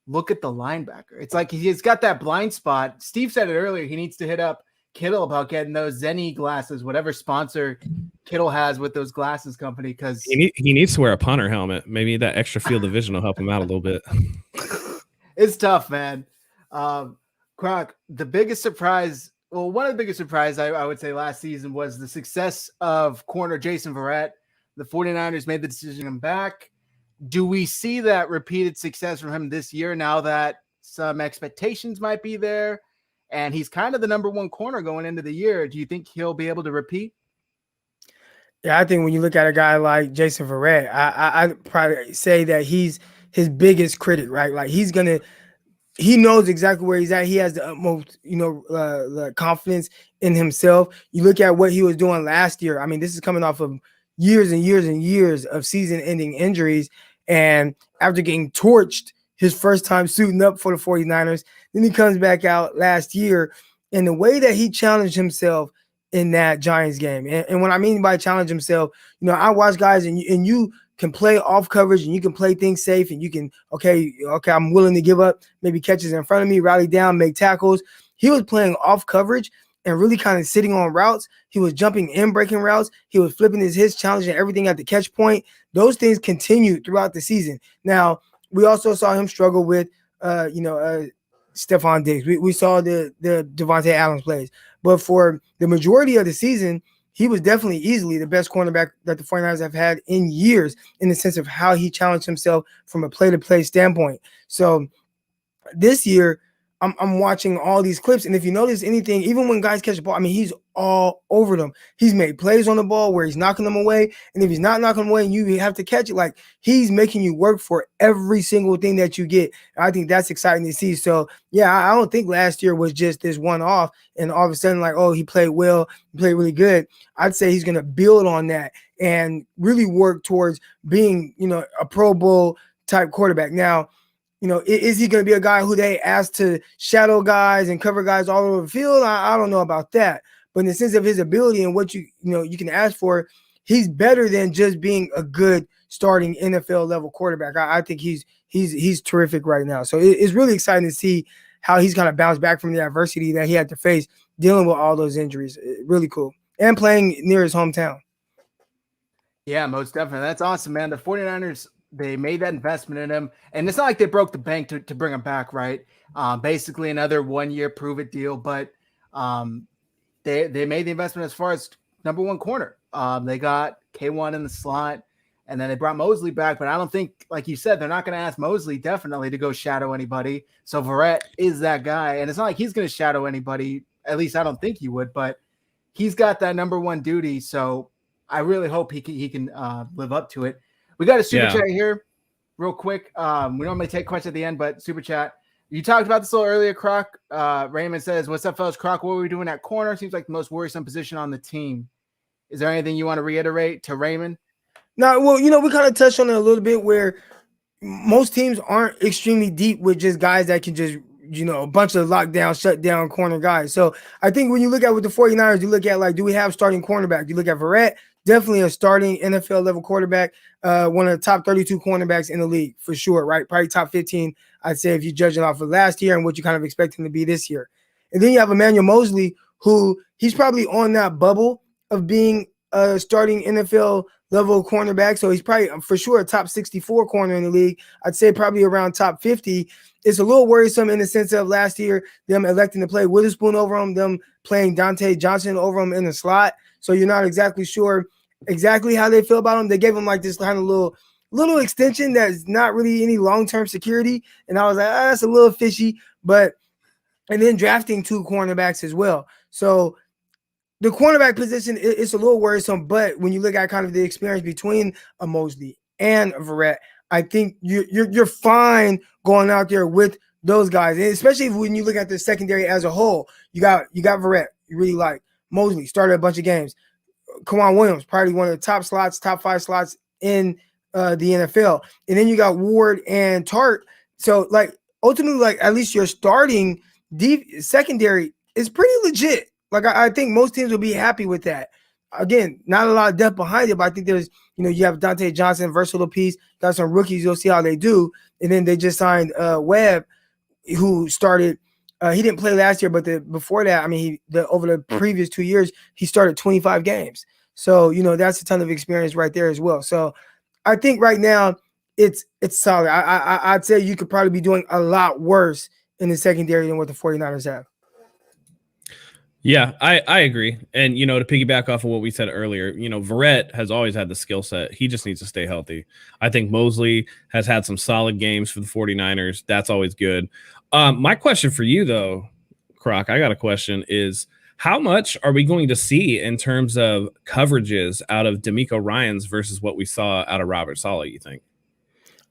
S1: look at the linebacker. It's like he's got that blind spot. Steve said it earlier. He needs to hit up Kittle about getting those Zenny glasses, whatever sponsor Kittle has with those glasses company, because
S3: he needs to wear a punter helmet. Maybe that extra field of vision will help him out a little bit.
S1: It's tough, man. Croc, the biggest surprise. Well, one of the biggest surprises I would say last season was the success of corner Jason Verrett. The 49ers made the decision to come back. Do we see that repeated success from him this year now that some expectations might be there? And he's kind of the number 1 corner going into the year. Do you think he'll be able to repeat?
S2: Yeah, I think when you look at a guy like Jason Verrett, I'd probably say that he's his biggest critic, right? Like, he knows exactly where he's at. He has the utmost, the confidence in himself. You look at what he was doing last year. I mean, this is coming off of years and years and years of season-ending injuries. And after getting torched his first time suiting up for the 49ers, then he comes back out last year. And the way that he challenged himself in that Giants game, and what I mean by challenge himself, I watch guys and you can play off coverage and you can play things safe and you can, okay, I'm willing to give up maybe catches in front of me, rally down, make tackles. He was playing off coverage and really kind of sitting on routes. He was jumping in, breaking routes. He was flipping his hits, challenging everything at the catch point. Those things continued throughout the season. Now, we also saw him struggle with, Stephon Diggs. We saw the Devontae Adams plays. But for the majority of the season, he was definitely easily the best cornerback that the 49ers have had in years in the sense of how he challenged himself from a play-to-play standpoint. So this year, I'm watching all these clips, and if you notice anything, even when guys catch the ball, I mean, he's all over them. He's made plays on the ball where he's knocking them away. And if he's not knocking them away and you have to catch it, like he's making you work for every single thing that you get. I think that's exciting to see. So yeah, I don't think last year was just this one off and all of a sudden like, oh, he played well, he played really good. I'd say he's going to build on that and really work towards being, a Pro Bowl type quarterback. Now, is he going to be a guy who they ask to shadow guys and cover guys all over the field? I don't know about that. But in the sense of his ability and what you can ask for, he's better than just being a good starting NFL level quarterback. I think he's terrific right now. So it's really exciting to see how he's kind of bounced back from the adversity that he had to face dealing with all those injuries. Really cool. And playing near his hometown.
S1: Yeah, most definitely. That's awesome, man. The 49ers, they made that investment in him. And it's not like they broke the bank to bring him back, right? Basically another 1 year prove it deal. But they made the investment as far as number one corner. They got K1 in the slot, and then they brought Mosley back. But I don't think, like you said, they're not going to ask Mosley definitely to go shadow anybody. So Verrett is that guy. And it's not like he's going to shadow anybody. At least I don't think he would. But he's got that number one duty. So I really hope he can live up to it. We got a super chat here real quick. We normally take questions at the end, but super chat. You talked about this a little earlier, Croc. Raymond says, what's up, fellas? Croc, what were we doing at corner? Seems like the most worrisome position on the team. Is there anything you want to reiterate to Raymond?
S2: No, well, we kind of touched on it a little bit where most teams aren't extremely deep with just guys that can just, a bunch of lockdown, shut down corner guys. So I think when you look at with the 49ers, you look at like, do we have starting cornerback? You look at Verrett, definitely a starting NFL level quarterback, one of the top 32 cornerbacks in the league for sure, right? Probably top 15, I'd say, if you're judging off of last year and what you kind of expect him to be this year. And then you have Emmanuel Mosley, who he's probably on that bubble of being a starting NFL level cornerback. So he's probably for sure a top 64 corner in the league. I'd say probably around top 50. It's a little worrisome in the sense of last year, them electing to play Witherspoon over him, them playing Dante Johnson over him in the slot. So you're not exactly sure exactly how they feel about him. They gave him like this kind of little extension that's not really any long-term security. And I was like, that's a little fishy. And then drafting two cornerbacks as well. So the cornerback position, it's a little worrisome. But when you look at kind of the experience between a Mosley and a Verrett, I think you're fine going out there with those guys. And especially when you look at the secondary as a whole, you got Verrett, you really like. Mosley started a bunch of games. Kwan Williams, probably one of the top 5 slots in the NFL. And then you got Ward and Tart. So, like, ultimately, like, at least your starting secondary is pretty legit. Like, I think most teams will be happy with that. Again, not a lot of depth behind it, but I think there's, you have Dante Johnson, versatile piece, got some rookies. You'll see how they do. And then they just signed Webb, who started he didn't play last year, but before that, I mean, over the previous 2 years, he started 25 games. So, that's a ton of experience right there as well. So I think right now it's solid. I'd say you could probably be doing a lot worse in the secondary than what the 49ers have.
S3: Yeah, I agree. And, to piggyback off of what we said earlier, Verrett has always had the skill set. He just needs to stay healthy. I think Mosley has had some solid games for the 49ers. That's always good. My question for you, though, Croc, I got a question, is how much are we going to see in terms of coverages out of D'Amico Ryans versus what we saw out of Robert Saleh, you think?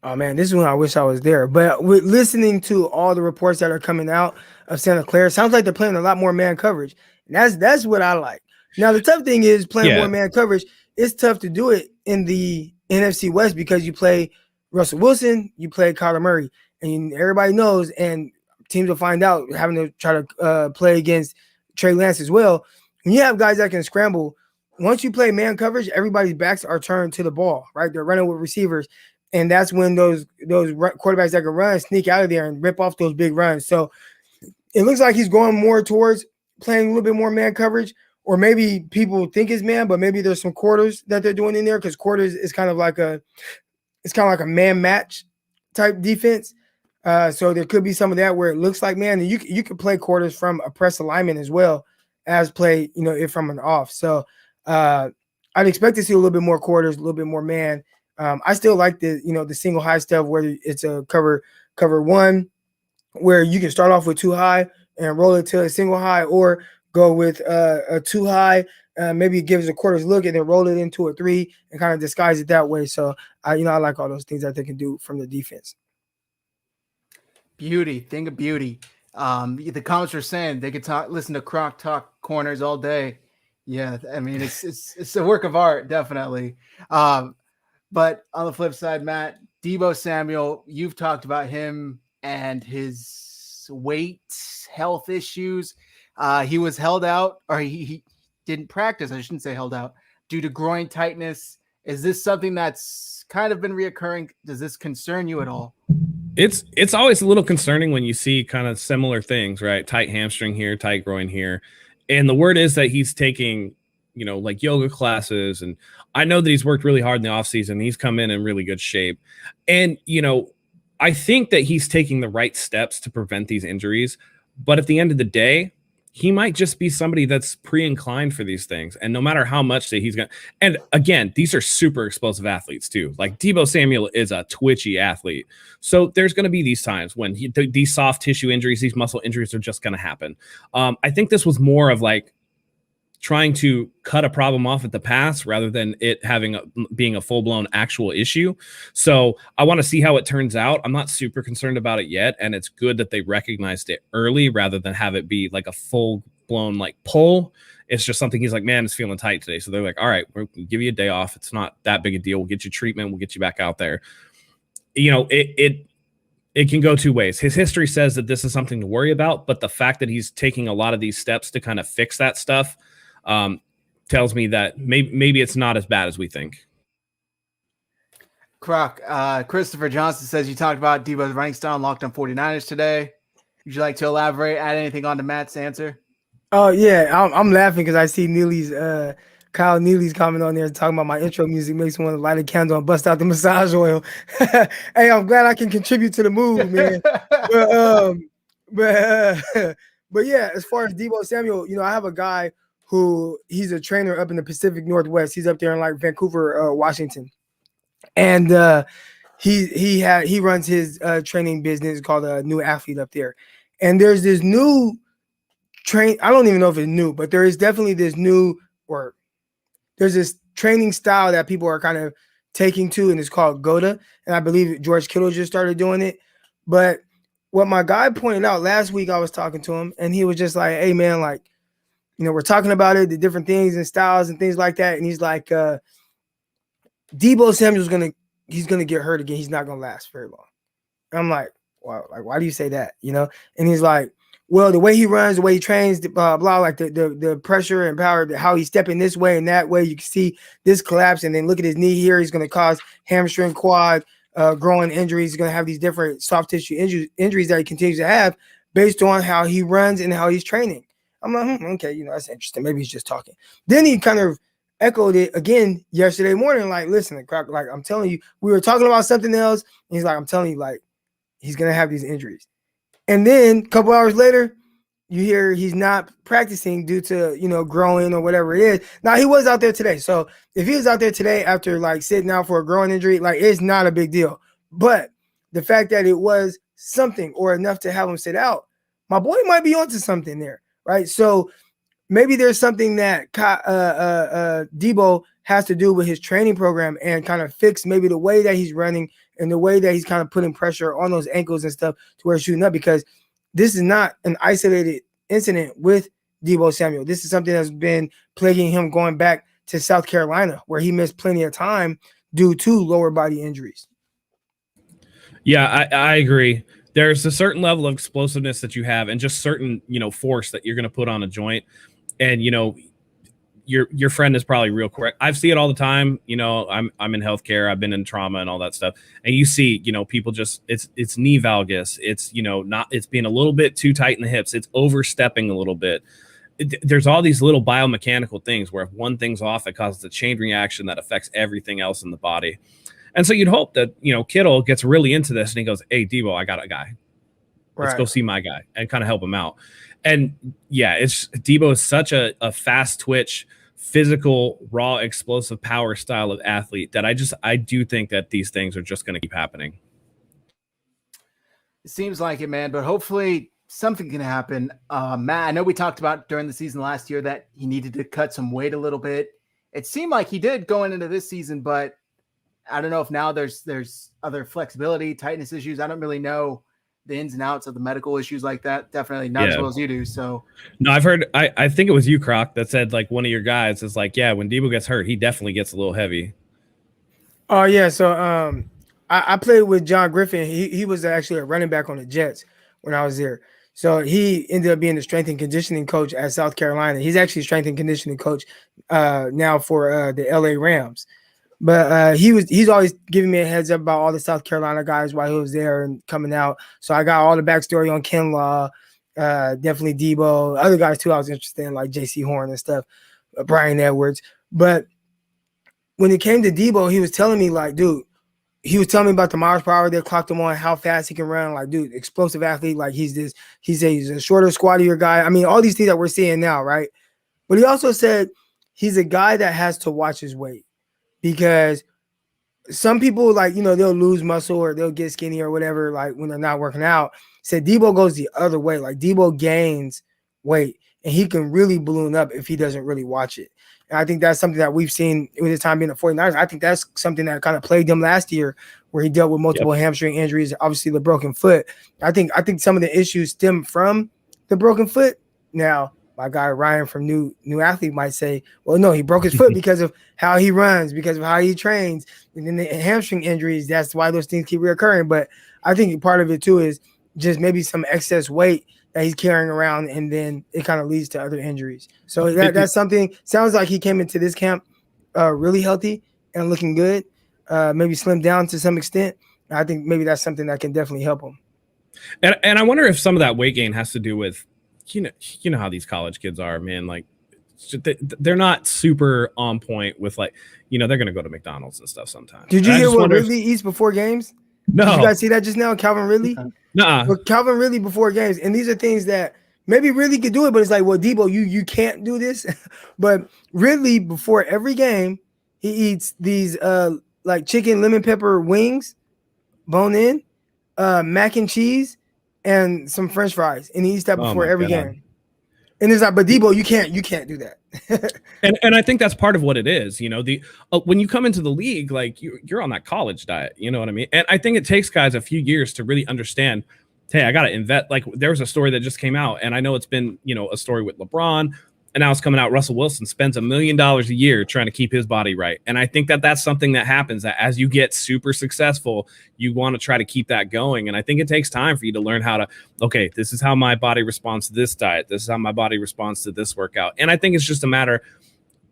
S2: Oh, man, this is when I wish I was there. But with listening to all the reports that are coming out of Santa Clara, sounds like they're playing a lot more man coverage. And that's what I like. Now, the tough thing is playing more man coverage. It's tough to do it in the NFC West because you play Russell Wilson, you play Kyler Murray. And everybody knows, and teams will find out, having to try to play against Trey Lance as well. When you have guys that can scramble, once you play man coverage, everybody's backs are turned to the ball, right? They're running with receivers. And that's when those quarterbacks that can run sneak out of there and rip off those big runs. So it looks like he's going more towards playing a little bit more man coverage, or maybe people think it's man, but maybe there's some quarters that they're doing in there because quarters is kind of like a man match type defense. So there could be some of that where it looks like man, and you could play quarters from a press alignment as well as play, if from an off. So I'd expect to see a little bit more quarters, a little bit more man. I still like the single high stuff where it's a cover one where you can start off with two high and roll it to a single high, or go with a too high, maybe it gives a quarter's look and then roll it into a 3 and kind of disguise it that way. So I like all those things that they can do from the defense.
S1: Beauty, thing of beauty. The comments were saying they could listen to Croc talk corners all day. Yeah, I mean it's a work of art, definitely. But on the flip side, Matt, Deebo Samuel, you've talked about him and his weight, health issues. He was held out, or he didn't practice. I shouldn't say held out due to groin tightness. Is this something that's kind of been reoccurring? Does this concern you at all?
S3: It's always a little concerning when you see kind of similar things, right? Tight hamstring here, tight groin here. And the word is that he's taking, like yoga classes. And I know that he's worked really hard in the offseason. He's come in really good shape. And, I think that he's taking the right steps to prevent these injuries. But at the end of the day, he might just be somebody that's pre-inclined for these things. And no matter how much that he's going to, and again, these are super explosive athletes too. Like Deebo Samuel is a twitchy athlete. So there's going to be these times when these soft tissue injuries, these muscle injuries are just going to happen. I think this was more of like trying to cut a problem off at the pass rather than it being a full-blown actual issue. So I want to see how it turns out. I'm not super concerned about it yet. And it's good that they recognized it early rather than have it be like a full-blown like pull. It's just something he's like, man, it's feeling tight today. So they're like, all right, we'll give you a day off. It's not that big a deal. We'll get you treatment. We'll get you back out there. It can go two ways. His history says that this is something to worry about, but the fact that he's taking a lot of these steps to kind of fix that stuff tells me that maybe it's not as bad as we think.
S1: Croc, Christopher Johnson says you talked about Deebo's running style on Locked On 49ers today. Would you like to elaborate, add anything on to Matt's answer?
S2: Oh yeah, I'm laughing because I see Kyle Neely's comment on there talking about my intro music makes me want to light a candle and bust out the massage oil. Hey, I'm glad I can contribute to the mood, man. But yeah, as far as Deebo Samuel, I have a guy who he's a trainer up in the Pacific Northwest. He's up there in like Vancouver, Washington. And he runs his training business called New Athlete up there. And there's this new I don't even know if it's new, but there is definitely this there's this training style that people are kind of taking to, and it's called GOTA. And I believe George Kittle just started doing it. But what my guy pointed out last week, I was talking to him, and he was just like, hey man, like, we're talking about it, the different things and styles and things like that. And he's like, Deebo Samuel's he's gonna get hurt again. He's not gonna last very long. And I'm like, wow, like why do you say that? And he's like, well, the way he runs, the way he trains, blah blah, like the pressure and power, how he's stepping this way and that way, you can see this collapse, and then look at his knee here. He's gonna cause hamstring, quad, growing injuries. He's gonna have these different soft tissue injuries that he continues to have based on how he runs and how he's training. I'm like, okay, that's interesting. Maybe he's just talking. Then he kind of echoed it again yesterday morning. Like, listen, Crocker, like I'm telling you, we were talking about something else. And he's like, I'm telling you, like, he's going to have these injuries. And then a couple hours later, you hear he's not practicing due to, growing or whatever it is. Now, he was out there today. So if he was out there today after like sitting out for a growing injury, like it's not a big deal. But the fact that it was something or enough to have him sit out, my boy might be onto something there. Right. So maybe there's something that Deebo has to do with his training program and kind of fix maybe the way that he's running and the way that he's kind of putting pressure on those ankles and stuff to where he's shooting up, because this is not an isolated incident with Deebo Samuel. This is something that's been plaguing him going back to South Carolina, where he missed plenty of time due to lower body injuries.
S3: Yeah, I agree. There's a certain level of explosiveness that you have and just certain, force that you're going to put on a joint. And, your friend is probably real correct. I see it all the time. I'm in healthcare. I've been in trauma and all that stuff. And you see, people just, it's knee valgus. It's, it's being a little bit too tight in the hips. It's overstepping a little bit. There's all these little biomechanical things where if one thing's off, it causes a chain reaction that affects everything else in the body. And so you'd hope that, Kittle gets really into this and he goes, hey, Deebo, I got a guy. Let's go see my guy and kind of help him out. And yeah, Deebo is such a fast twitch, physical, raw, explosive power style of athlete that I do think that these things are just going to keep happening.
S1: It seems like it, man, but hopefully something can happen. Matt, I know we talked about during the season last year that he needed to cut some weight a little bit. It seemed like he did going into this season, but I don't know if now there's other flexibility, tightness issues. I don't really know the ins and outs of the medical issues like that. Definitely not as well as you do. So
S3: no, I've heard, I think it was you, Croc, that said like one of your guys is like, yeah, when Debo gets hurt, he definitely gets a little heavy.
S2: Oh yeah. So I played with John Griffin. He was actually a running back on the Jets when I was there. So he ended up being the strength and conditioning coach at South Carolina. He's actually strength and conditioning coach now for the LA Rams. But he's always giving me a heads up about all the South Carolina guys while he was there and coming out. So I got all the backstory on Kinlaw, definitely Debo, other guys too I was interested in, like J.C. Horn and stuff, Brian Edwards. But when it came to Debo, he was telling me, like, dude, he was telling me about the miles per hour they clocked him on, how fast he can run. Like, dude, explosive athlete. Like, he's a shorter, squattier guy. I mean, all these things that we're seeing now, right? But he also said he's a guy that has to watch his weight, because some people, like, they'll lose muscle or they'll get skinny or whatever, like when they're not working out. Said Debo goes the other way. Like, Debo gains weight and he can really balloon up if he doesn't really watch it. And I think that's something that we've seen with his time being the 49ers. I think that's something that kind of plagued him last year, where he dealt with multiple hamstring injuries, obviously the broken foot. I think some of the issues stem from the broken foot. Now, my guy Ryan from New Athlete might say, well, no, he broke his foot because of how he runs, because of how he trains. And then the hamstring injuries, that's why those things keep reoccurring. But I think part of it too is just maybe some excess weight that he's carrying around, and then it kind of leads to other injuries. So that's something. Sounds like he came into this camp really healthy and looking good, maybe slimmed down to some extent. I think maybe that's something that can definitely help him.
S3: And I wonder if some of that weight gain has to do with, you know how these college kids are, man. Like, they're not super on point with, like, they're going to go to McDonald's and stuff sometimes.
S2: Did you hear what Ridley eats before games?
S3: No.
S2: Did you guys see that just now? Calvin Ridley?
S3: Nuh-uh.
S2: Well, Calvin Ridley before games. And these are things that maybe Ridley could do it, but it's like, well, Debo, you can't do this. But Ridley, before every game, he eats these like chicken lemon pepper wings, bone in, mac and cheese, and some French fries. And he eats that before every game. And it's like, but Debo, you can't do that.
S3: and I think that's part of what it is. When you come into the league, like, you're on that college diet, you know what I mean? And I think it takes guys a few years to really understand, hey, I got to invest. Like, there was a story that just came out, and I know it's been, a story with LeBron, and now it's coming out. Russell Wilson spends $1 million a year trying to keep his body right. And I think that that's something that happens, that as you get super successful, you want to try to keep that going. And I think it takes time for you to learn how to, okay, this is how my body responds to this diet. This is how my body responds to this workout. And I think it's just a matter,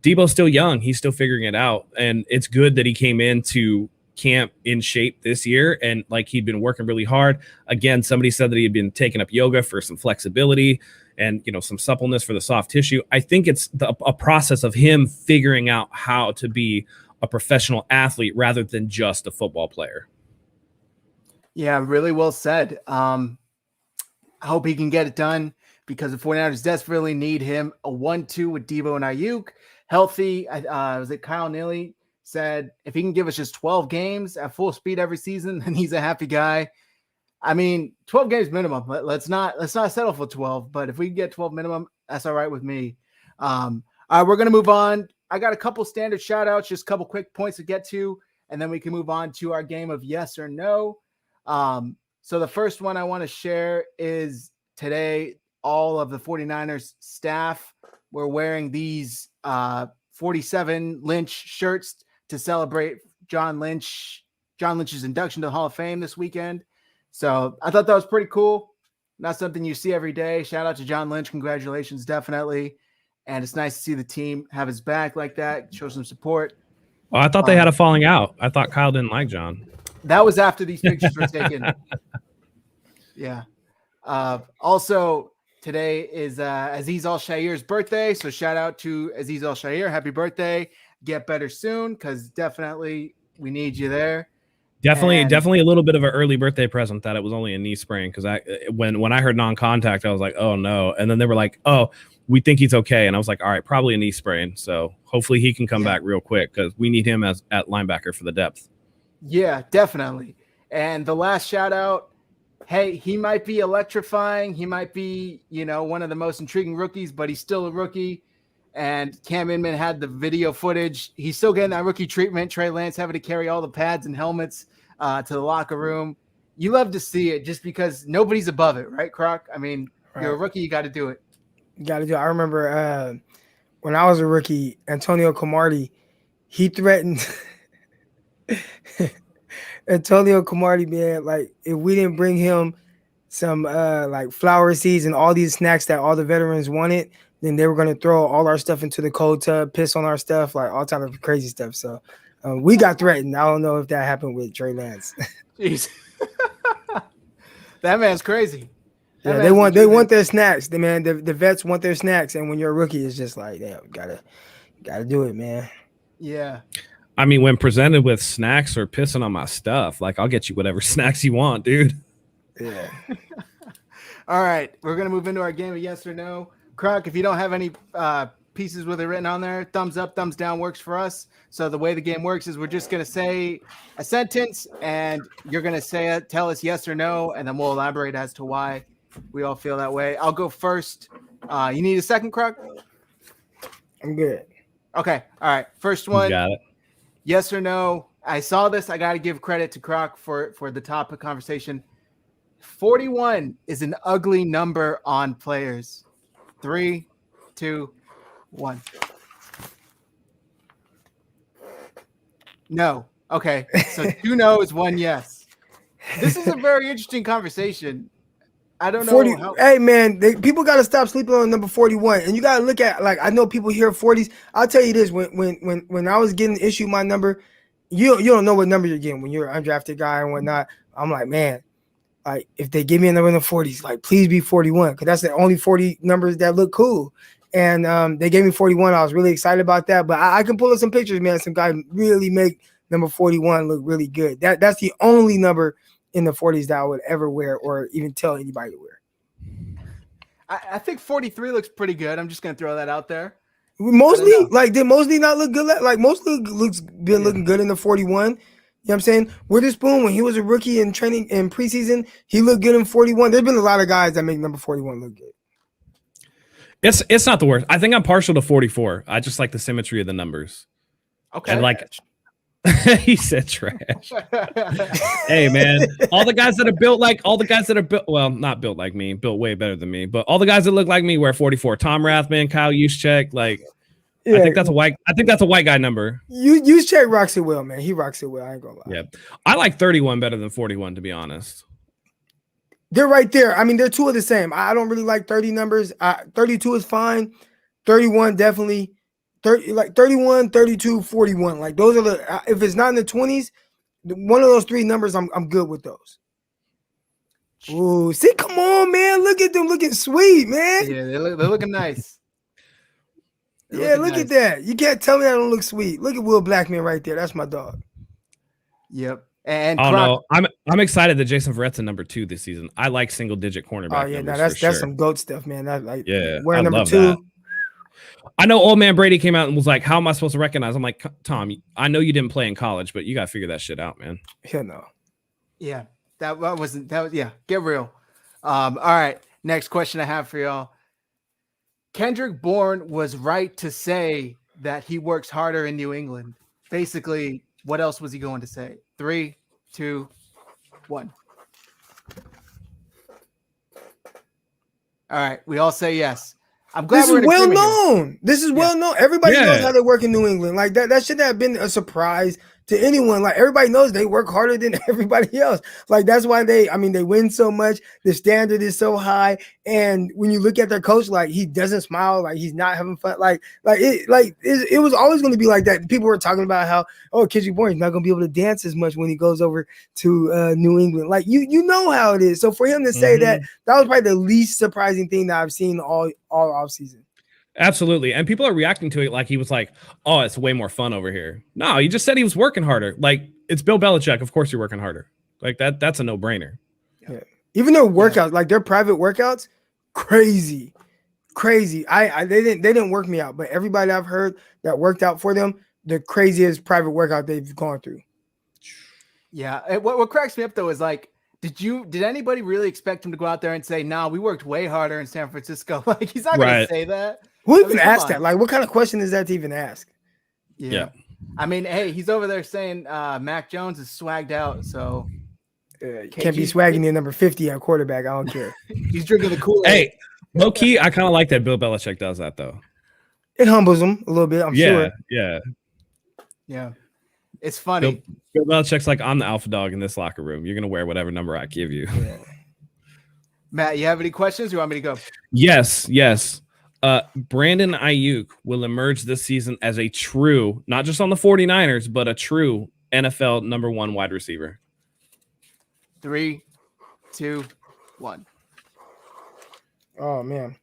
S3: Debo's still young. He's still figuring it out. And it's good that he came into camp in shape this year, and like, he'd been working really hard. Again, somebody said that he had been taking up yoga for some flexibility and some suppleness for the soft tissue. I think it's a process of him figuring out how to be a professional athlete rather than just a football player.
S1: Yeah, really well said. I hope he can get it done, because the 49ers desperately need him. A 1-2 with Debo and Ayuk healthy. Was it Kyle Neely said if he can give us just 12 games at full speed every season, then he's a happy guy. I mean, 12 games minimum. Let's not settle for 12, but if we can get 12 minimum, that's all right with me. All right, we're going to move on. I got a couple standard shout outs, just a couple quick points to get to, and then we can move on to our game of yes or no. So the first one I want to share is today, all of the 49ers staff were wearing these 47 Lynch shirts to celebrate John Lynch's induction to the Hall of Fame this weekend. So I thought that was pretty cool. Not something you see every day. Shout out to John Lynch. Congratulations, definitely. And it's nice to see the team have his back like that, show some support.
S3: Well, I thought they had a falling out. I thought Kyle didn't like John.
S1: That was after these pictures were taken. Yeah. Also, today is Aziz Al-Shair's birthday. So shout out to Aziz Al-Shair. Happy birthday. Get better soon, because definitely we need you there.
S3: Definitely a little bit of an early birthday present that it was only a knee sprain, because when I heard non-contact, I was like, oh no. And then they were like, oh, we think he's okay. And I was like, all right, probably a knee sprain. So hopefully he can come back real quick, because we need him at linebacker for the depth.
S1: Yeah, definitely. And the last shout out, hey, he might be electrifying. He might be, one of the most intriguing rookies, but he's still a rookie. And Cam Inman had the video footage. He's still getting that rookie treatment. Trey Lance having to carry all the pads and helmets to the locker room. You love to see it just because nobody's above it, right, Croc? I mean, You're a rookie. You got to do it.
S2: You got to do it. I remember when I was a rookie, Antonio Cromartie, he threatened Antonio Cromartie, man, like if we didn't bring him some like flower seeds and all these snacks that all the veterans wanted, then they were going to throw all our stuff into the cold tub, piss on our stuff, like all type of crazy stuff. So we got threatened. I don't know if that happened with Trey Lance.
S1: Jeez. That man's crazy.
S2: Yeah, they want their snacks. The vets want their snacks, and when you're a rookie, it's just like, damn, gotta do it, man.
S1: Yeah.
S3: I mean, when presented with snacks or pissing on my stuff, like I'll get you whatever snacks you want, dude.
S2: Yeah.
S1: All right, we're gonna move into our game of yes or no. Croc, if you don't have any pieces with it written on there, thumbs up, thumbs down works for us. So the way the game works is we're just gonna say a sentence, and you're gonna say it, tell us yes or no, and then we'll elaborate as to why we all feel that way. I'll go first. You need a second, Croc?
S2: I'm good.
S1: Okay. All right. First one.
S3: You got it.
S1: Yes or no? I saw this. I got to give credit to Croc for the topic conversation. 41 is an ugly number on players. 3, 2, 1. No. Okay. So 2 no's, 1 yes. This is a very interesting conversation. I don't know.
S2: Hey, man, people got to stop sleeping on number 41. And you got to look at, like, I know people hear 40s. I'll tell you this. When I was getting issued my number, you don't know what number you're getting when you're an undrafted guy and whatnot. I'm like, man, like, if they give me a number in the 40s, like, please be 41, because that's the only 40 numbers that look cool. And they gave me 41. I was really excited about that. But I can pull up some pictures, man. Some guy really make number 41 look really good. That's the only number in the 40s that I would ever wear or even tell anybody to wear.
S1: I think 43 looks pretty good. I'm just going to throw that out there.
S2: Mosley, like, did Mosley not look good? Like, Mosley looking good in the 41. You know what I'm saying? Witherspoon, when he was a rookie in training in preseason, he looked good in 41. There's been a lot of guys that make number 41 look good.
S3: It's not the worst. I think I'm partial to 44. I just like the symmetry of the numbers.
S1: Okay.
S3: And like he said trash. Hey, man, all the guys that are built, well, not built like me, built way better than me, but all the guys that look like me wear 44. Tom Rathman, Kyle Juszczyk, like, yeah. I think that's a white guy number.
S2: Juszczyk rocks it well, man. He rocks it well. I ain't gonna lie.
S3: Yeah, I like 31 better than 41, to be honest.
S2: They're right there. I mean, they're two of the same. I don't really like 30 numbers. 32 is fine. 31 definitely. 31, 32, 41. Like, those are the if it's not in the 20s, one of those 3 numbers, I'm good with those. Ooh, see, come on, man. Look at them looking sweet, man.
S1: Yeah, they're looking nice.
S2: Look at that. You can't tell me that don't look sweet. Look at Will Blackman right there. That's my dog.
S1: Yep. And
S3: no, I'm excited that Jason Verrett's in number 2 this season. I like single digit cornerback.
S2: Oh yeah, that's some GOAT stuff, man.
S3: Wearing
S2: number 2.
S3: That. I know old man Brady came out and was like, how am I supposed to recognize? I'm like, Tom, I know you didn't play in college, but you got to figure that shit out, man.
S2: Hell no.
S1: Yeah, that was get real. All right, next question I have for y'all. Kendrick Bourne was right to say that he works harder in New England. Basically, what else was he going to say? 3, 2, 1. All right, we all say yes. I'm glad
S2: this is well known. This is well known. Everybody knows how they work in New England. Like that shouldn't have been a surprise to anyone. Like, everybody knows they work harder than everybody else. Like, that's why they win so much. The standard is so high. And when you look at their coach, like, he doesn't smile, like he's not having fun. It was always going to be like that. People were talking about how, Kendrick Bourne's not going to be able to dance as much when he goes over to New England. Like, you know how it is. So for him to say that was probably the least surprising thing that I've seen all offseason.
S3: Absolutely. And people are reacting to it like he was like, oh, it's way more fun over here. No, he just said he was working harder. Like, it's Bill Belichick. Of course you're working harder. Like, that's a no-brainer.
S2: Yeah. Even their workouts, like their private workouts, crazy. They didn't work me out, but everybody I've heard that worked out for them, the craziest private workout they've gone through.
S1: Yeah. What cracks me up though is, like, Did anybody really expect him to go out there and say, "No, we worked way harder in San Francisco"? Like he's not going to say that.
S2: Who even asked that? Like, what kind of question is that to even ask?
S3: Yeah.
S1: I mean, hey, he's over there saying Mac Jones is swagged out, so
S2: can't be swagging near number 50 at quarterback. I don't care.
S1: He's drinking the Kool-Aid.
S3: Hey, low key, I kind of like that Bill Belichick does that though.
S2: It humbles him a little bit. I'm sure.
S1: Yeah. It's funny.
S3: Bill Belichick's like, I'm the alpha dog in this locker room. You're gonna wear whatever number I give you.
S2: Yeah.
S1: Matt, you have any questions? You want me to go?
S3: Yes. Brandon Ayuk will emerge this season as a true, not just on the 49ers, but a true NFL number 1 wide receiver.
S1: 3, 2, 1.
S2: Oh man.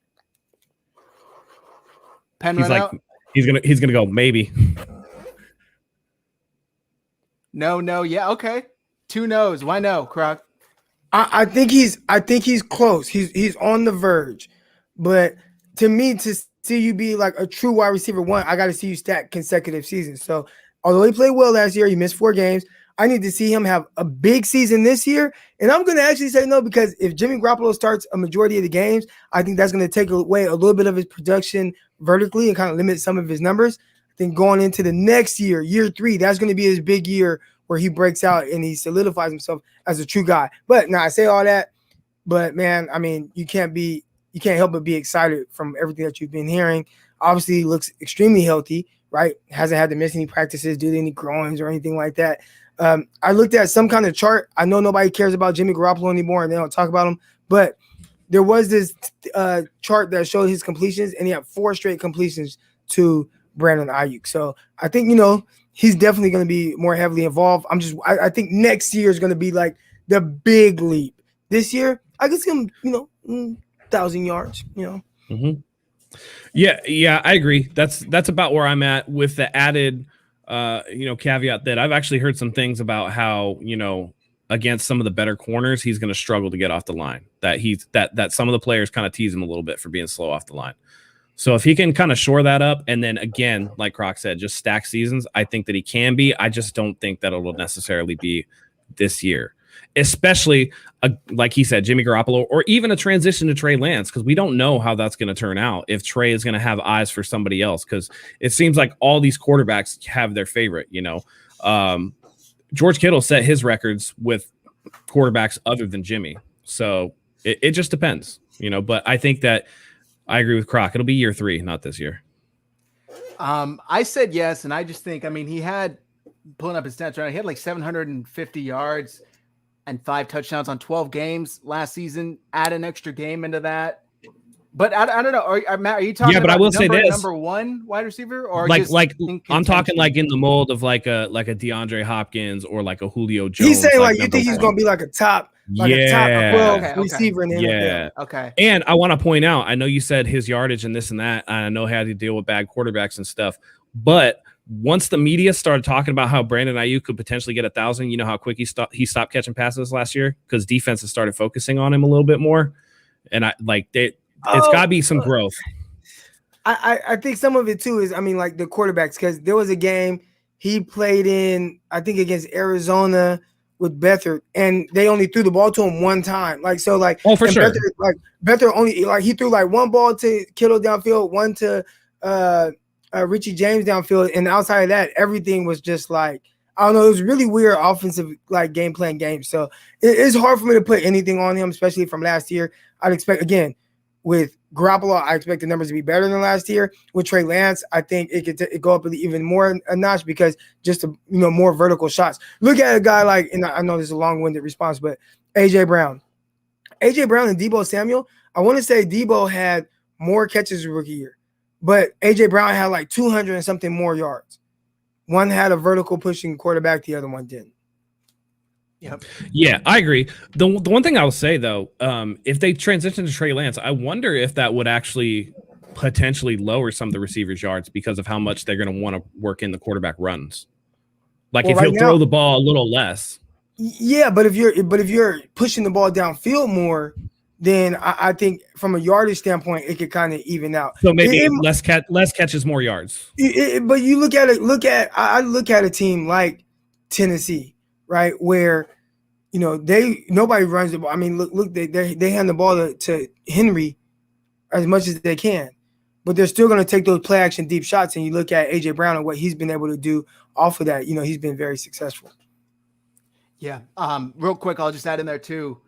S1: Pen
S3: He's like,
S1: out?
S3: he's gonna go maybe.
S1: No, yeah, okay. 2 no's. Why no, Croc?
S2: I think he's close. He's on the verge. But to me, to see you be like a true wide receiver 1, I got to see you stack consecutive seasons. So although he played well last year, he missed 4 games. I need to see him have a big season this year. And I'm going to actually say no, because if Jimmy Garoppolo starts a majority of the games, I think that's going to take away a little bit of his production vertically and kind of limit some of his numbers. I think going into the next year, year 3, that's going to be his big year where he breaks out and he solidifies himself as a true guy. But now I say all that, but man, I mean, you can't help but be excited from everything that you've been hearing. Obviously, he looks extremely healthy, right? Hasn't had to miss any practices due to any groins or anything like that. I looked at some kind of chart. I know nobody cares about Jimmy Garoppolo anymore and they don't talk about him, but there was this chart that showed his completions, and he had 4 straight completions to Brandon Ayuk. So I think, he's definitely going to be more heavily involved. I think next year is going to be like the big leap. This year, I guess him, 1,000 yards,
S3: Mm-hmm. Yeah, I agree. That's about where I'm at, with the added caveat that I've actually heard some things about how, against some of the better corners, he's going to struggle to get off the line. That some of the players kind of tease him a little bit for being slow off the line. So if he can kind of shore that up, and then again, like Croc said, just stack seasons, I think that he can be. I just don't think that it'll necessarily be this year, especially like he said, Jimmy Garoppolo, or even a transition to Trey Lance, because we don't know how that's going to turn out if Trey is going to have eyes for somebody else, because it seems like all these quarterbacks have their favorite. George Kittle set his records with quarterbacks other than Jimmy, so it just depends, But I think that I agree with Croc. It'll be year 3, not this year.
S1: I said yes, and I just think, he had, pulling up his stats right, he had like 750 yards and 5 touchdowns on 12 games last season. Add an extra game into that. But I don't know. Matt, are you talking about
S3: but I will say this:
S1: number 1 wide receiver, or
S3: like I'm talking like in the mold of like a DeAndre Hopkins or like a Julio Jones.
S2: He's saying like you think he's going to be like a top 12 receiver in the NFL.
S1: Okay.
S3: And I want to point out, I know you said his yardage and this and that. I know how to deal with bad quarterbacks and stuff, but once the media started talking about how Brandon Ayuk could potentially get 1,000, you know how quick he stopped catching passes last year, because defenses started focusing on him a little bit more, and it's got to be some growth.
S2: I think some of it too is, like the quarterbacks, because there was a game he played in, I think against Arizona with Beathard, and they only threw the ball to him 1 time. For sure. Beathard only, he threw 1 ball to Kittle downfield, 1 to Richie James downfield, and outside of that, everything was just I don't know. It was really weird offensive game plan games. So it's hard for me to put anything on him, especially from last year. I'd expect, again, with Garoppolo, I expect the numbers to be better than last year. With Trey Lance, I think it could go up even more a notch, because just more vertical shots. Look at a guy and I know this is a long-winded response, but AJ Brown and Deebo Samuel. I want to say Deebo had more catches rookie year, but AJ Brown had 200 and something more yards. One had a vertical pushing quarterback, the other one didn't.
S1: Yep.
S3: Yeah, I agree. The one thing I will say though, if they transition to Trey Lance, I wonder if that would actually potentially lower some of the receivers' yards because of how much they're going to want to work in the quarterback runs. If he'll throw the ball a little less.
S2: Yeah, but if you're pushing the ball downfield more, then I think from a yardage standpoint, it could kind of even out.
S3: So maybe less catches, more yards.
S2: But you look at a team like Tennessee, right, where nobody runs the ball. I mean, look, they hand the ball to Henry as much as they can, but they're still going to take those play action deep shots. And you look at AJ Brown and what he's been able to do off of that. He's been very successful.
S1: Yeah. Real quick, I'll just add in there too.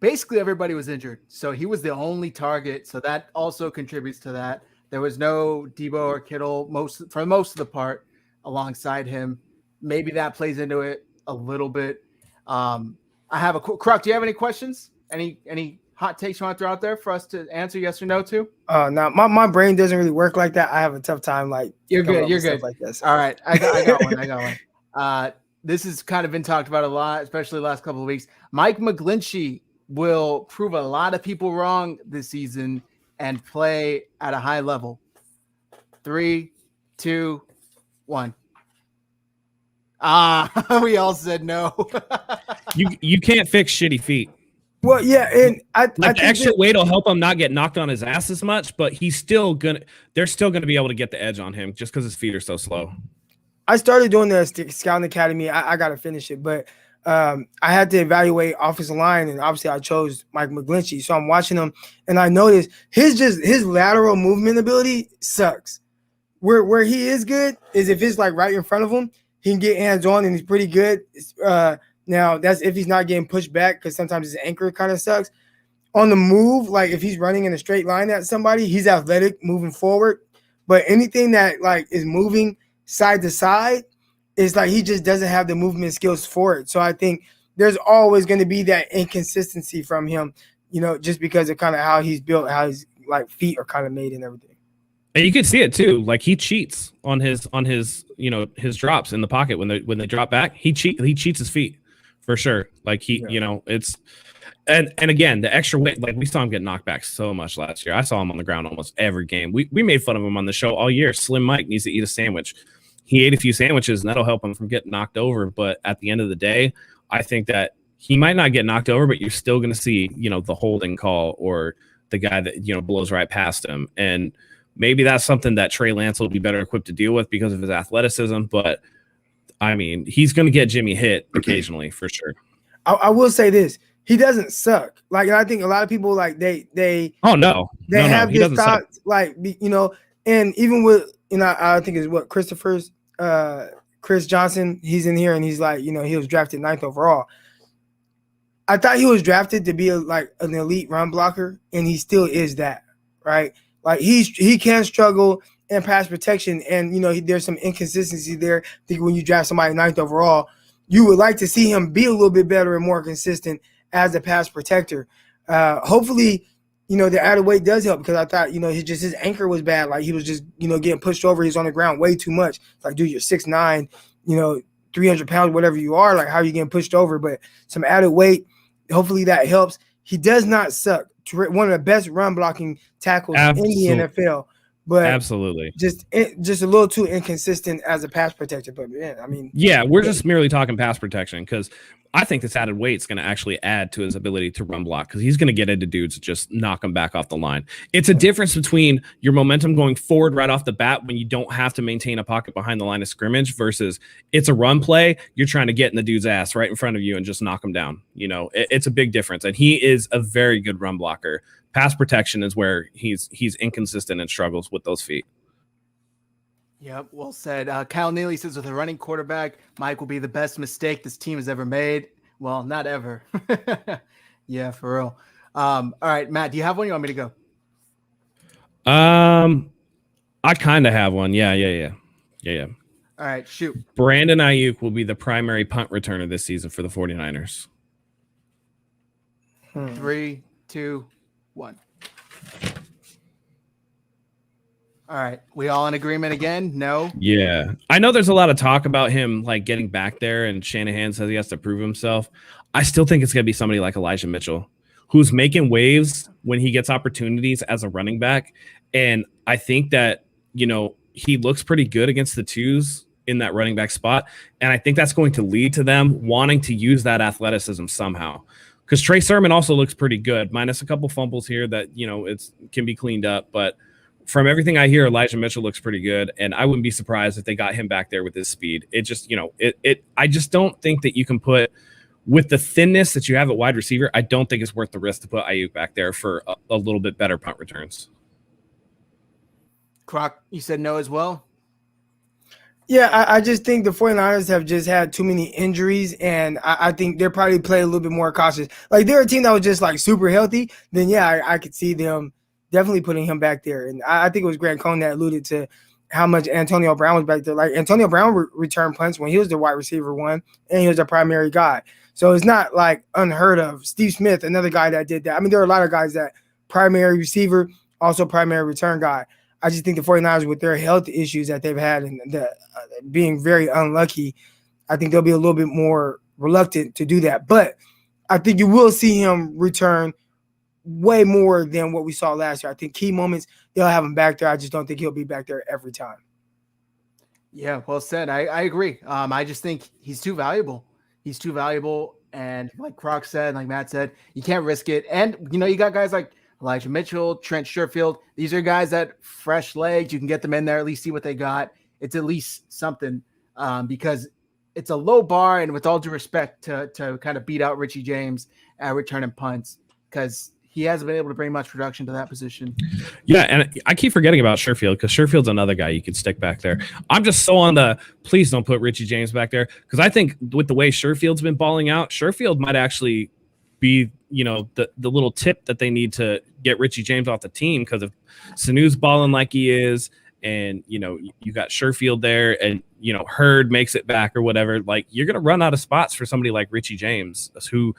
S1: Basically, everybody was injured, so he was the only target. So that also contributes to that. There was no Debo or Kittle for most of the part alongside him. Maybe that plays into it a little bit. I have a Croc. Do you have any questions? Any hot takes you want to throw out there for us to answer yes or no to?
S2: No, my brain doesn't really work like that. I have a tough time. Like
S1: you're good.
S2: Like this.
S1: All right, I got one. I got one. This has kind of been talked about a lot, especially the last couple of weeks. Mike McGlinchey will prove a lot of people wrong this season and play at a high level. 3, 2, 1. We all said no.
S3: You can't fix shitty feet.
S2: Well, yeah, and I
S3: the extra weight will help him not get knocked on his ass as much, but they're still gonna be able to get the edge on him just because his feet are so slow.
S2: I started doing the Scouting Academy. I got to finish it, but I had to evaluate offensive line, and obviously I chose Mike McGlinchey. So I'm watching him, and I noticed his lateral movement ability sucks. Where he is good is if it's like right in front of him, he can get hands on, and he's pretty good. Now that's if he's not getting pushed back, because sometimes his anchor kind of sucks. On the move, like if he's running in a straight line at somebody, he's athletic moving forward. But anything that like is moving side to side, it's like he just doesn't have the movement skills for it. So I think there's always going to be that inconsistency from him, just because of kind of how he's built, how his like feet are kind of made and everything.
S3: And you can see it too. Like he cheats on his his drops in the pocket when they drop back. He cheats his feet for sure. Like it's and again the extra weight. Like we saw him get knocked back so much last year. I saw him on the ground almost every game. We made fun of him on the show all year. Slim Mike needs to eat a sandwich. He ate a few sandwiches, and that'll help him from getting knocked over. But at the end of the day, I think that he might not get knocked over, but you're still going to see, the holding call or the guy that, blows right past him. And maybe that's something that Trey Lance will be better equipped to deal with because of his athleticism. But, I mean, he's going to get Jimmy hit occasionally for sure.
S2: I will say this. He doesn't suck. Like, and I think a lot of people, like, they
S3: oh, no.
S2: They have this thought,
S3: suck.
S2: like, and even with, I think it's Chris Johnson, he's in here and he's like, he was drafted 9th overall. I thought he was drafted to be an elite run blocker, and he still is that, right? Like he can struggle in pass protection, and there's some inconsistency there. I think when you draft somebody 9th overall, you would like to see him be a little bit better and more consistent as a pass protector. Hopefully, the added weight does help, because I thought, his anchor was bad. Like he was just, getting pushed over. He's on the ground way too much. Like, dude, you're 6'9", 300 pounds, whatever you are. Like, how are you getting pushed over? But some added weight, hopefully that helps. He does not suck. One of the best run blocking tackles in the NFL. But
S3: absolutely,
S2: just a little too inconsistent as a pass protector. But
S3: we're just merely talking pass protection, because I think this added weight is going to actually add to his ability to run block, because he's going to get into dudes and just knock them back off the line. It's a difference between your momentum going forward right off the bat when you don't have to maintain a pocket behind the line of scrimmage versus it's a run play. You're trying to get in the dude's ass right in front of you and just knock him down. It's a big difference. And he is a very good run blocker. Pass protection is where he's inconsistent and struggles with those feet.
S1: Yep, well said. Kyle Neely says, with a running quarterback, Mike will be the best mistake this team has ever made. Well, not ever. Yeah, for real. All right, Matt, do you have one? You want me to go?
S3: I kind of have one. Yeah.
S1: All right, shoot.
S3: Brandon Ayuk will be the primary punt returner this season for the 49ers.
S1: 3, 2, 1. All right. We all in agreement again? No?
S3: Yeah. I know there's a lot of talk about him like getting back there, and Shanahan says he has to prove himself. I still think it's going to be somebody like Elijah Mitchell, who's making waves when he gets opportunities as a running back. And I think that, he looks pretty good against the twos in that running back spot. And I think that's going to lead to them wanting to use that athleticism somehow. Because Trey Sermon also looks pretty good, minus a couple fumbles here that, can be cleaned up. But from everything I hear, Elijah Mitchell looks pretty good, and I wouldn't be surprised if they got him back there with his speed. It just, I just don't think that you can put with the thinness that you have at wide receiver, I don't think it's worth the risk to put Ayuk back there for a little bit better punt returns.
S1: Croc, you said no as well?
S2: Yeah, I just think the 49ers have just had too many injuries, and I think they're probably playing a little bit more cautious. Like, they're a team that was just, like, super healthy, then, yeah, I could see them definitely putting him back there. And I think it was Grant Cohn that alluded to how much Antonio Brown was back there. Like, Antonio Brown returned punts when he was the wide receiver one, and he was the primary guy. So it's not, like, unheard of. Steve Smith, another guy that did that. I mean, there are a lot of guys that primary receiver, also primary return guy. I just think the 49ers, with their health issues that they've had and being very unlucky, I think they'll be a little bit more reluctant to do that. But I think you will see him return way more than what we saw last year. I think key moments, they'll have him back there. I just don't think he'll be back there every time.
S1: Yeah, well said. I agree. I just think he's too valuable. He's too valuable. And like Croc said, like Matt said, you can't risk it. And, you got guys like Elijah Mitchell, Trent Sherfield. These are guys that fresh legs. You can get them in there, at least see what they got. It's at least something because it's a low bar. And with all due respect to kind of beat out Richie James at returning punts, because he hasn't been able to bring much production to that position.
S3: Yeah, and I keep forgetting about Sherfield because Sherfield's another guy you could stick back there. I'm just so on the please don't put Richie James back there because I think with the way Sherfield's been balling out, Sherfield might actually be the little tip that they need to get Richie James off the team because if Sanu's balling like he is and you got Sherfield there and Hurd makes it back or whatever, like you're gonna run out of spots for somebody like Richie James who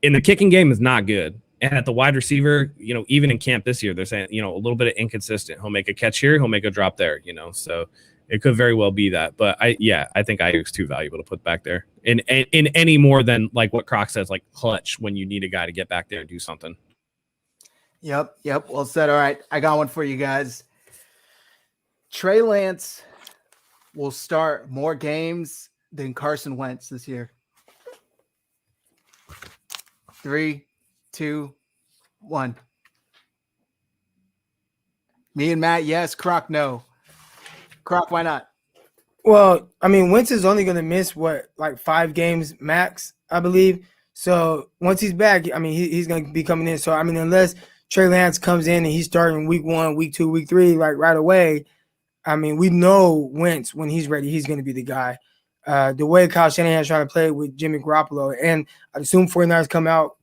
S3: in the kicking game is not good. And at the wide receiver, even in camp this year, they're saying, a little bit of inconsistent. He'll make a catch here, he'll make a drop there, so it could very well be that. But I think Ayuk's too valuable to put back there in any more than like what Croc says, like clutch when you need a guy to get back there and do something.
S1: Yep. Well said. All right. I got one for you guys. Trey Lance will start more games than Carson Wentz this year. 3, 2, 1. Me and Matt, yes. Croc, no. Croc, why not?
S2: Well, I mean, Wentz is only going to miss 5 games max, I believe. So once he's back, I mean, he's going to be coming in. So I mean, unless Trey Lance comes in and he's starting week 1, week 2, week 3, like right away, I mean, we know Wentz when he's ready, he's going to be the guy. The way Kyle Shanahan's trying to play with Jimmy Garoppolo, and I assume 49ers come out.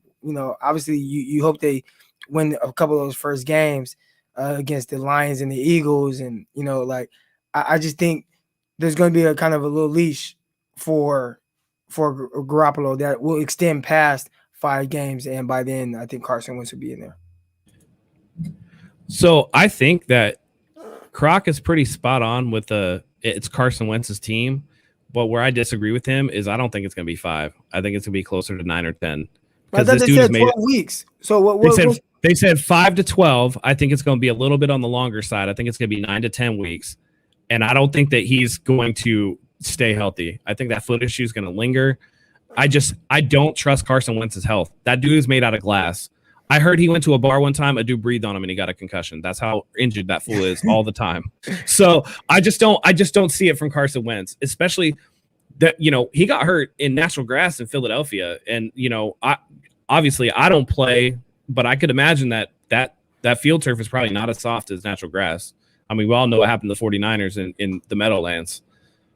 S2: Obviously you hope they win a couple of those first games against the Lions and the Eagles. And, I just think there's going to be a kind of a little leash for Garoppolo that will extend past 5 games. And by then I think Carson Wentz will be in there.
S3: So I think that Croc is pretty spot on with it's Carson Wentz's team. But where I disagree with him is I don't think it's going to be 5. I think it's going to be closer to 9 or 10.
S2: Because this dude has made 12 weeks. So what
S3: they said 5 to 12. I think it's going to be a little bit on the longer side. I think it's going to be 9 to 10 weeks. And I don't think that he's going to stay healthy. I think that foot issue is going to linger. I don't trust Carson Wentz's health. That dude is made out of glass. I heard he went to a bar one time, a dude breathed on him and he got a concussion. That's how injured that fool is all the time. So I just don't see it from Carson Wentz, especially that, he got hurt in natural grass in Philadelphia. And, obviously I don't play, but I could imagine that field turf is probably not as soft as natural grass. I mean, we all know what happened to the 49ers in the Meadowlands.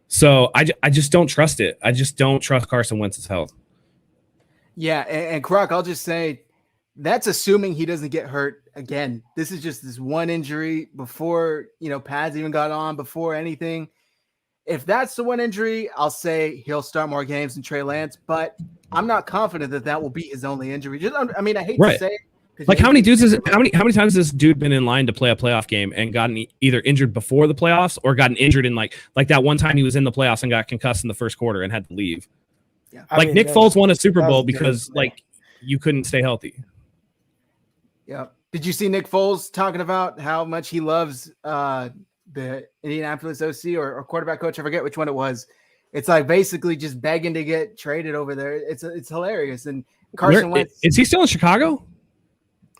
S3: So I just don't trust it. I just don't trust Carson Wentz's health.
S1: Yeah. And Croc, I'll just say that's assuming he doesn't get hurt again. This is just this one injury before, pads even got on, before anything. If that's the one injury, I'll say he'll start more games than Trey Lance, but I'm not confident that will be his only injury. I hate to say it.
S3: Like how many times has this dude been in line to play a playoff game and gotten either injured before the playoffs or gotten injured in like that one time he was in the playoffs and got concussed in the first quarter and had to leave? Yeah. Nick Foles won a Super Bowl because you couldn't stay healthy.
S1: Yeah. Did you see Nick Foles talking about how much he loves the Indianapolis OC or quarterback coach? I forget which one it was. It's like basically just begging to get traded over there. It's hilarious. And Carson Wentz,
S3: is he still in Chicago?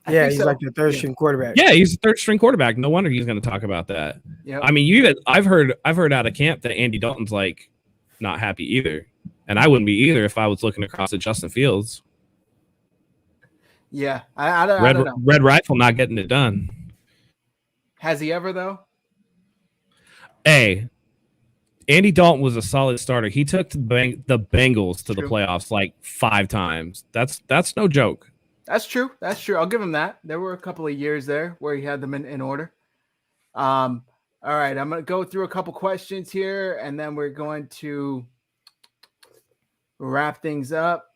S2: Yeah, he's like the third string quarterback.
S3: Yeah, he's the third string quarterback. No wonder he's going to talk about that. Yeah. I mean, I've heard out of camp that Andy Dalton's like not happy either. And I wouldn't be either if I was looking across at Justin Fields.
S1: Yeah, I don't know.
S3: Red Rifle not getting it done.
S1: Has he ever though?
S3: Hey, Andy Dalton was a solid starter. He took the Bengals to the playoffs like 5 times. That's no joke.
S1: That's true. That's true. I'll give him that. There were a couple of years there where he had them in order. All right, I'm going to go through a couple questions here, and then we're going to wrap things up.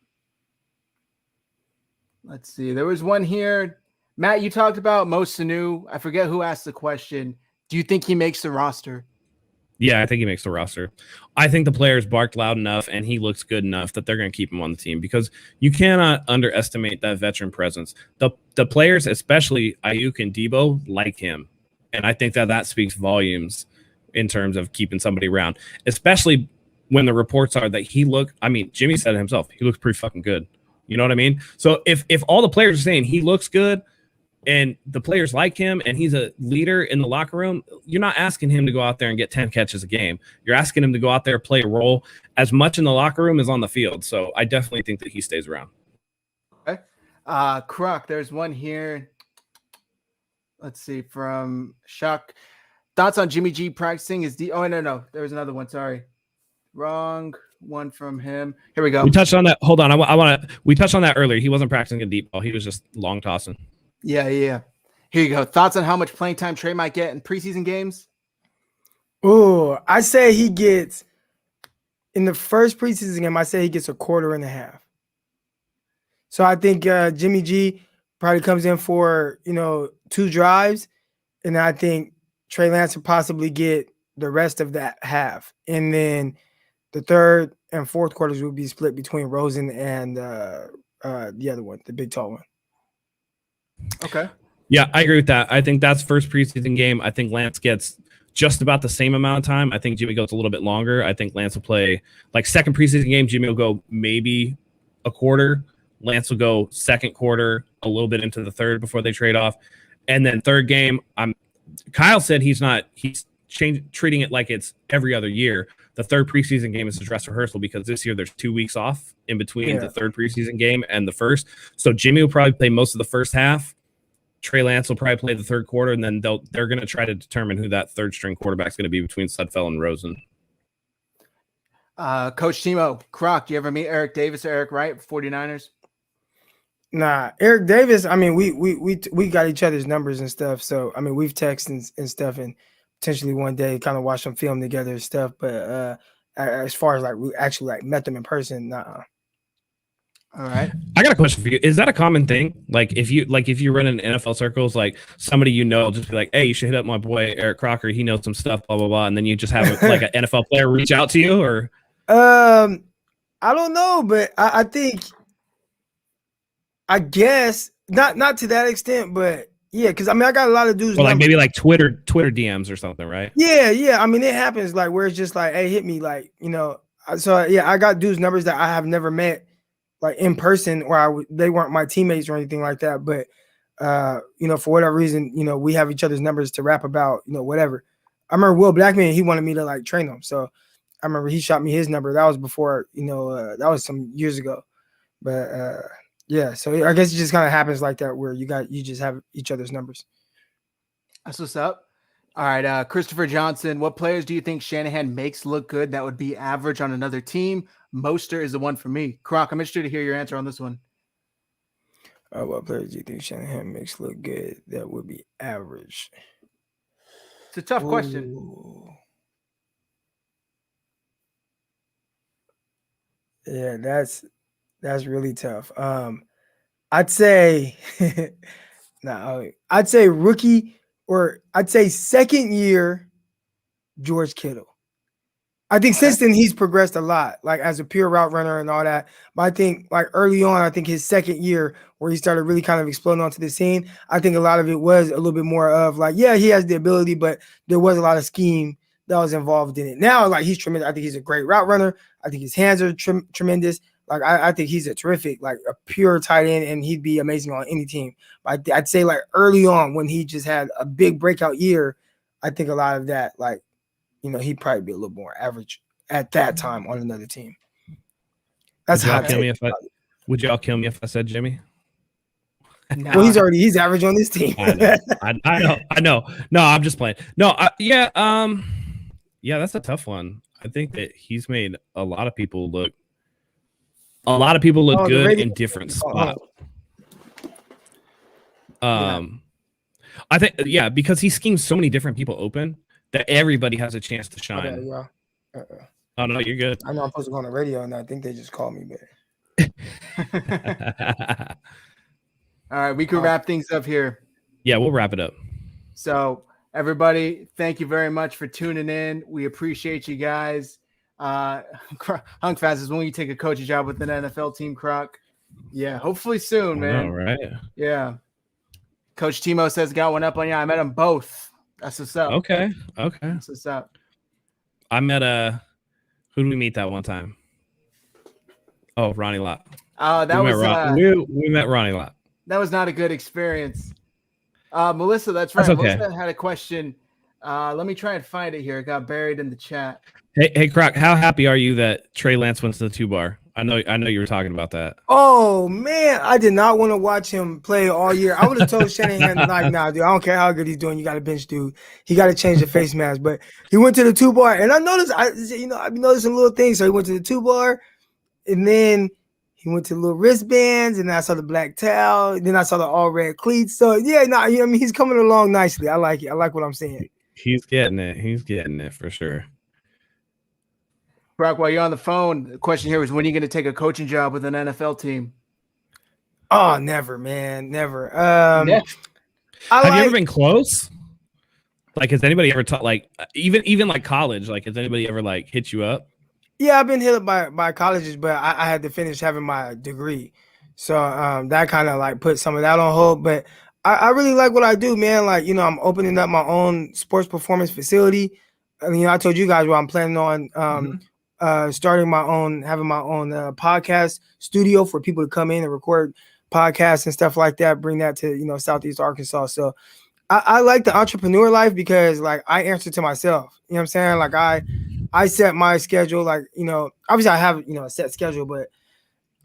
S1: Let's see. There was one here. Matt, you talked about Mo Sanu. I forget who asked the question. Do you think he makes the roster?
S3: Yeah, I think he makes the roster. I think the players barked loud enough and he looks good enough that they're going to keep him on the team because you cannot underestimate that veteran presence. The players, especially Ayuk and Debo, like him. And I think that speaks volumes in terms of keeping somebody around, especially when the reports are that Jimmy said it himself, he looks pretty fucking good. You know what I mean? So if all the players are saying he looks good and the players like him and he's a leader in the locker room, you're not asking him to go out there and get 10 catches a game. You're asking him to go out there, play a role as much in the locker room as on the field. So I definitely think that he stays around.
S1: Okay. Croc, there's one here. Let's see, from Shock. Thoughts on Jimmy G practicing his no. There was another one. Sorry. Wrong one from him. Here we go.
S3: We touched on that. Hold on. We touched on that earlier. He wasn't practicing a deep ball. He was just long tossing.
S1: Yeah. Here you go. Thoughts on how much playing time Trey might get in preseason games?
S2: Oh, I say he gets in the first preseason game. I say he gets a quarter and a half. So I think Jimmy G probably comes in for 2 drives, and I think Trey Lance will possibly get the rest of that half, and then the third and fourth quarters will be split between Rosen and the other one, the big tall one.
S1: Okay.
S3: Yeah, I agree with that. I think that's first preseason game. I think Lance gets just about the same amount of time. I think Jimmy goes a little bit longer. I think Lance will play like second preseason game. Jimmy will go maybe a quarter. Lance will go second quarter, a little bit into the third before they trade off. And then third game, Kyle said he's treating it like it's every other year. The third preseason game is a dress rehearsal because this year there's 2 weeks off in between the third preseason game and the first. So Jimmy will probably play most of the first half. Trey Lance will probably play the third quarter, and then they're going to try to determine who that third string quarterback is going to be between Sudfeld and Rosen.
S1: Coach Timo, Croc, do you ever meet Eric Davis or Eric Wright, 49ers?
S2: Nah, Eric Davis, we got each other's numbers and stuff. So, we've texted and stuff, and potentially one day kind of watch some film together and stuff. But as far as we actually met them in person, nah.
S1: All right.
S3: I got a question for you. Is that a common thing? If you run in NFL circles, like somebody just be like, hey, you should hit up my boy Eric Crocker. He knows some stuff, blah blah blah, and then you just have like an NFL player reach out to you, or
S2: I don't know, but I think. I guess not to that extent, but yeah, because I got a lot of dudes.
S3: Or maybe Twitter DMs or something, right?
S2: Yeah. It happens where it's just hey, hit me, So yeah, I got dudes' numbers that I have never met in person, or they weren't my teammates or anything like that. But for whatever reason, we have each other's numbers to rap about, whatever. I remember Will Blackman, he wanted me to train him, so I remember he shot me his number. That was before, that was some years ago, but. Yeah, so I guess it just kind of happens like that where you just have each other's numbers.
S1: That's what's up. All right, Christopher Johnson, what players do you think Shanahan makes look good that would be average on another team? Mostert is the one for me. Croc, I'm interested to hear your answer on this one.
S2: What players do you think Shanahan makes look good that would be average?
S1: It's a tough question.
S2: Yeah, that's really tough. I'd say I'd say rookie, or I'd say second year George Kittle. I think since then he's progressed a lot, as a pure route runner and all that. But I think early on, I think his second year where he started really kind of exploding onto the scene, I think a lot of it was a little bit more of he has the ability, but there was a lot of scheme that was involved in it. Now, he's tremendous. I think he's a great route runner. I think his hands are tremendous. I think he's a terrific, a pure tight end, and he'd be amazing on any team. But I'd say early on when he just had a big breakout year, I think a lot of that, he'd probably be a little more average at that time on another team. That's
S3: Would y'all
S2: hot
S3: kill me
S2: take.
S3: if I? Would y'all kill me if I said Jimmy?
S2: Well, he's average on this team.
S3: I know. No, I'm just playing. No, yeah, that's a tough one. I think that he's made a lot of people look good in different spots. I think, because he schemes so many different people open that everybody has a chance to shine. Oh no, you're good.
S2: I know I'm supposed to go on the radio, and I think they just called me, but.
S1: All right, we can wrap things up here.
S3: Yeah, we'll wrap it up.
S1: So, everybody, thank you very much for tuning in. We appreciate you guys. Hunk Fast is when you take a coaching job with an NFL team, Croc. Yeah, hopefully soon, man.
S3: All right.
S1: Yeah. Coach Timo says got one up on you. I met them both. That's what's up.
S3: Okay.
S1: That's what's up.
S3: I met who did we meet that one time? Oh, Ronnie Lott. We met Ronnie Lott.
S1: That was not a good experience. Melissa, that's right.
S3: That's okay.
S1: Melissa had a question. Let me try and find it here. It got buried in the chat.
S3: Hey, Croc, how happy are you that Trey Lance went to the 2-bar? I know you were talking about that.
S2: Oh man, I did not want to watch him play all year. I would have told Shanahan like, nah, dude, I don't care how good he's doing. You got to bench, dude. He got to change the face mask. But he went to the 2-bar, and I noticed, I've been noticing little things. So he went to the 2-bar, and then he went to the little wristbands, and then I saw the black towel. And then I saw the all red cleats. So yeah, he's coming along nicely. I like it. I like what I'm seeing.
S3: He's getting it. He's getting it for sure.
S1: Brock, while you're on the phone, the question here is, when are you going to take a coaching job with an NFL team?
S2: Oh, never, man. Never.
S3: Have you ever been close? Like, has anybody ever taught, like, even like college, like, has anybody ever like hit you up?
S2: Yeah, I've been hit up by colleges, but I had to finish having my degree. So that kind of like put some of that on hold. But I really like what I do, man. Like, I'm opening up my own sports performance facility. I told you guys what I'm planning on having my own podcast studio for people to come in and record podcasts and stuff like that. Bring that to, Southeast Arkansas. So I like the entrepreneur life because like I answer to myself, you know what I'm saying? Like I set my schedule, like, obviously I have, a set schedule, but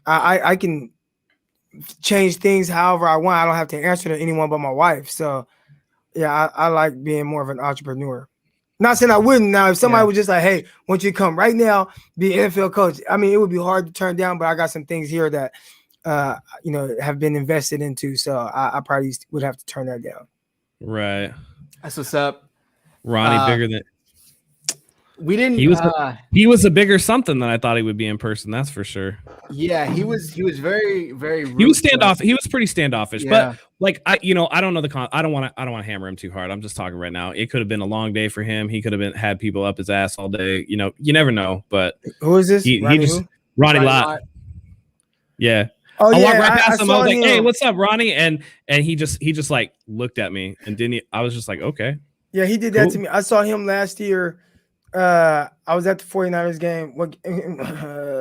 S2: I can change things however I want. I don't have to answer to anyone but my wife. So yeah, I like being more of an entrepreneur. Not saying I wouldn't. Now, if somebody was just like, hey, want you to come right now, be an NFL coach, I mean, it would be hard to turn down, but I got some things here that, have been invested into. So I probably would have to turn that down.
S3: Right.
S1: That's what's up.
S3: Ronnie, bigger than
S1: we didn't.
S3: He was a bigger something than I thought he would be in person. That's for sure.
S1: Yeah, he was very, very.
S3: He was standoff. He was pretty standoffish.
S1: Yeah.
S3: But like I don't know I don't want to hammer him too hard. I'm just talking right now. It could have been a long day for him. He could have had people up his ass all day. You never know. But
S2: who is this?
S3: Ronnie Lott. Yeah.
S2: Oh,
S3: I
S2: yeah,
S3: walked right past him. I was like,
S2: him.
S3: "Hey, what's up, Ronnie?" And he just like looked at me and didn't. I was just like, "Okay."
S2: Yeah, he did that to me. I saw him last year. I was at the 49ers game.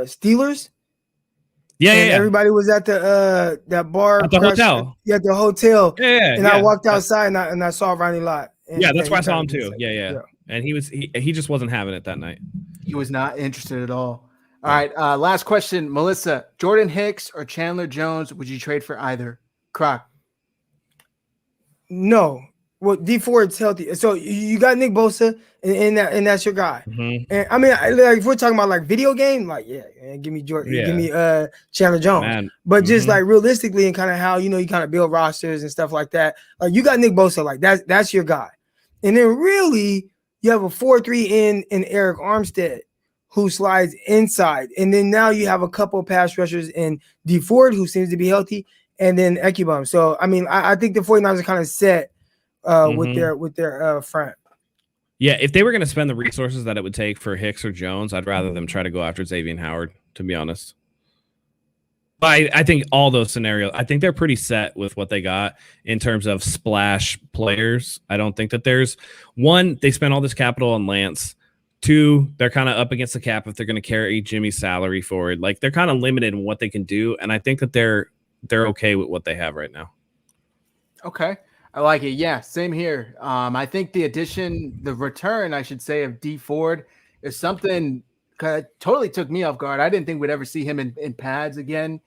S2: Steelers?
S3: Yeah.
S2: Everybody was at the that bar
S3: at the hotel.
S2: Yeah, at the hotel.
S3: Yeah.
S2: And I walked outside and I saw Ronnie Lott.
S3: Yeah, that's where I saw him too. Yeah. And he just wasn't having it that night.
S1: He was not interested at all. All right, last question, Melissa. Jordan Hicks or Chandler Jones, would you trade for either? Croc.
S2: No. Well, D Ford's healthy. So you got Nick Bosa, and that's your guy.
S3: Mm-hmm.
S2: And I mean, like, if we're talking about like video game, like give me Jordan, give me Chandler Jones.
S3: Man.
S2: But just like realistically and kind of how you kind of build rosters and stuff like that. Like you got Nick Bosa, like that's your guy. And then really you have a 4-3 in Eric Armstead, who slides inside. And then now you have a couple pass rushers in D Ford, who seems to be healthy, and then Ekebum. So, I mean, I think the 49ers are kind of set with their front.
S3: Yeah, if they were going to spend the resources that it would take for Hicks or Jones, I'd rather them try to go after Xavier Howard, to be honest. But I think all those scenarios, I think they're pretty set with what they got in terms of splash players. I don't think that there's one, they spent all this capital on Lance. Two, they're kind of up against the cap if they're going to carry Jimmy's salary forward. Like they're kind of limited in what they can do, and I think that they're okay with what they have right now.
S1: Okay, I like it. Yeah, same here. I think the return, I should say, of D Ford is something totally took me off guard. I didn't think we'd ever see him in pads again.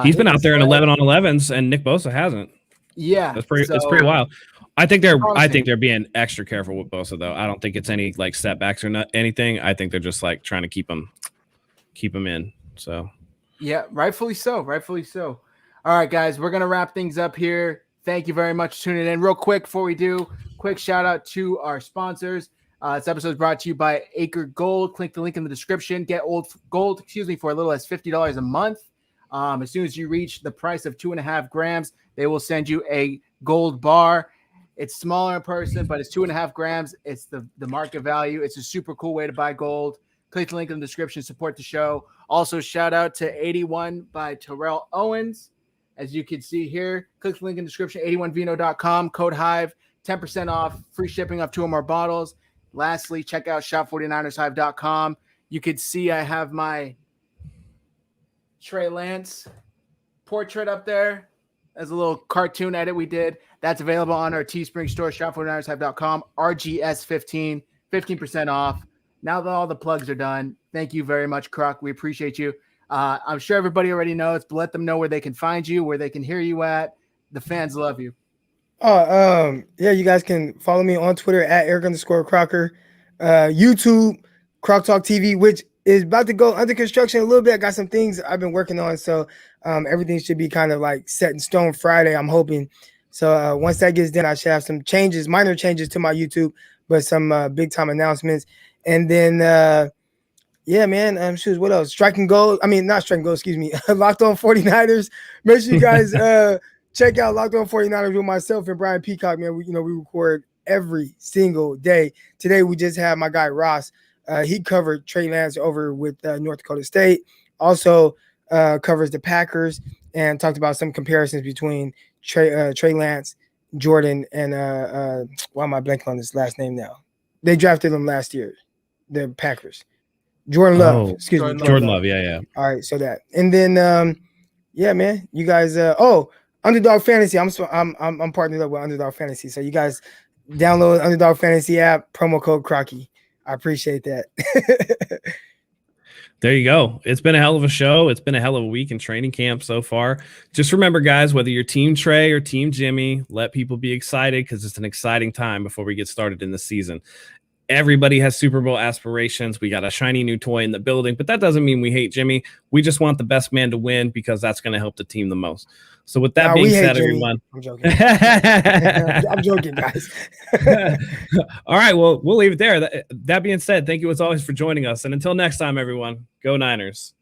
S3: He's been out there in 11 on 11s, and Nick Bosa hasn't.
S1: Yeah,
S3: that's pretty wild. I think they're being extra careful with Bosa though. I don't think it's any like setbacks or not anything. I think they're just like trying to keep him in. So
S1: yeah, rightfully so. All right, guys, we're gonna wrap things up here. Thank you very much for tuning in. Real quick before we do, quick shout out to our sponsors. This episode is brought to you by Acre Gold. Click the link in the description. Get gold, for a little as $50 a month. As soon as you reach the price of 2.5 grams, they will send you a gold bar. It's smaller in person, but it's 2.5 grams. It's the market value. It's a super cool way to buy gold. Click the link in the description. Support the show. Also, shout out to 81 by Terrell Owens. As you can see here, click the link in the description, 81vino.com, code HIVE, 10% off, free shipping up 2 or more bottles. Lastly, check out shop49ershive.com. You can see I have my Trey Lance portrait up there as a little cartoon edit we did. That's available on our Teespring store, shop49ershive.com, RGS 15% off. Now that all the plugs are done, thank you very much, Croc. We appreciate you. I'm sure everybody already knows, but let them know where they can find you, where they can hear you at. The fans love you.
S2: Yeah, you guys can follow me on Twitter at Eric_Crocker, YouTube, Croc Talk TV, which is about to go under construction a little bit. I got some things I've been working on, so everything should be kind of like set in stone Friday, I'm hoping. So once that gets done, I should have some changes, minor changes to my YouTube, but some big time announcements. And then yeah, man. Shoes. What else? Striking Gold. I mean, not Striking Gold. Excuse me. Locked On 49ers. Make sure you guys check out Locked On 49ers with myself and Brian Peacock. Man, we record every single day. Today we just had my guy Ross. He covered Trey Lance over with North Dakota State. Also covers the Packers and talked about some comparisons between Trey Lance, Jordan, and why am I blanking on this last name now? They drafted him last year. The Packers. Jordan Love, excuse me.
S3: Jordan Love, yeah.
S2: All right, so that, and then, yeah, man, you guys. Underdog Fantasy. I'm partnered up with Underdog Fantasy, so you guys download Underdog Fantasy app, promo code Crocky. I appreciate that.
S3: There you go. It's been a hell of a show. It's been a hell of a week in training camp so far. Just remember, guys, whether you're Team Trey or Team Jimmy, let people be excited because it's an exciting time before we get started in the season. Everybody has Super Bowl aspirations. We got a shiny new toy in the building, but that doesn't mean we hate Jimmy. We just want the best man to win because that's going to help the team the most. So with that being said, everyone.
S2: I'm joking. I'm joking, guys.
S3: All right, well, we'll leave it there. That being said, thank you as always for joining us. And until next time, everyone, go Niners.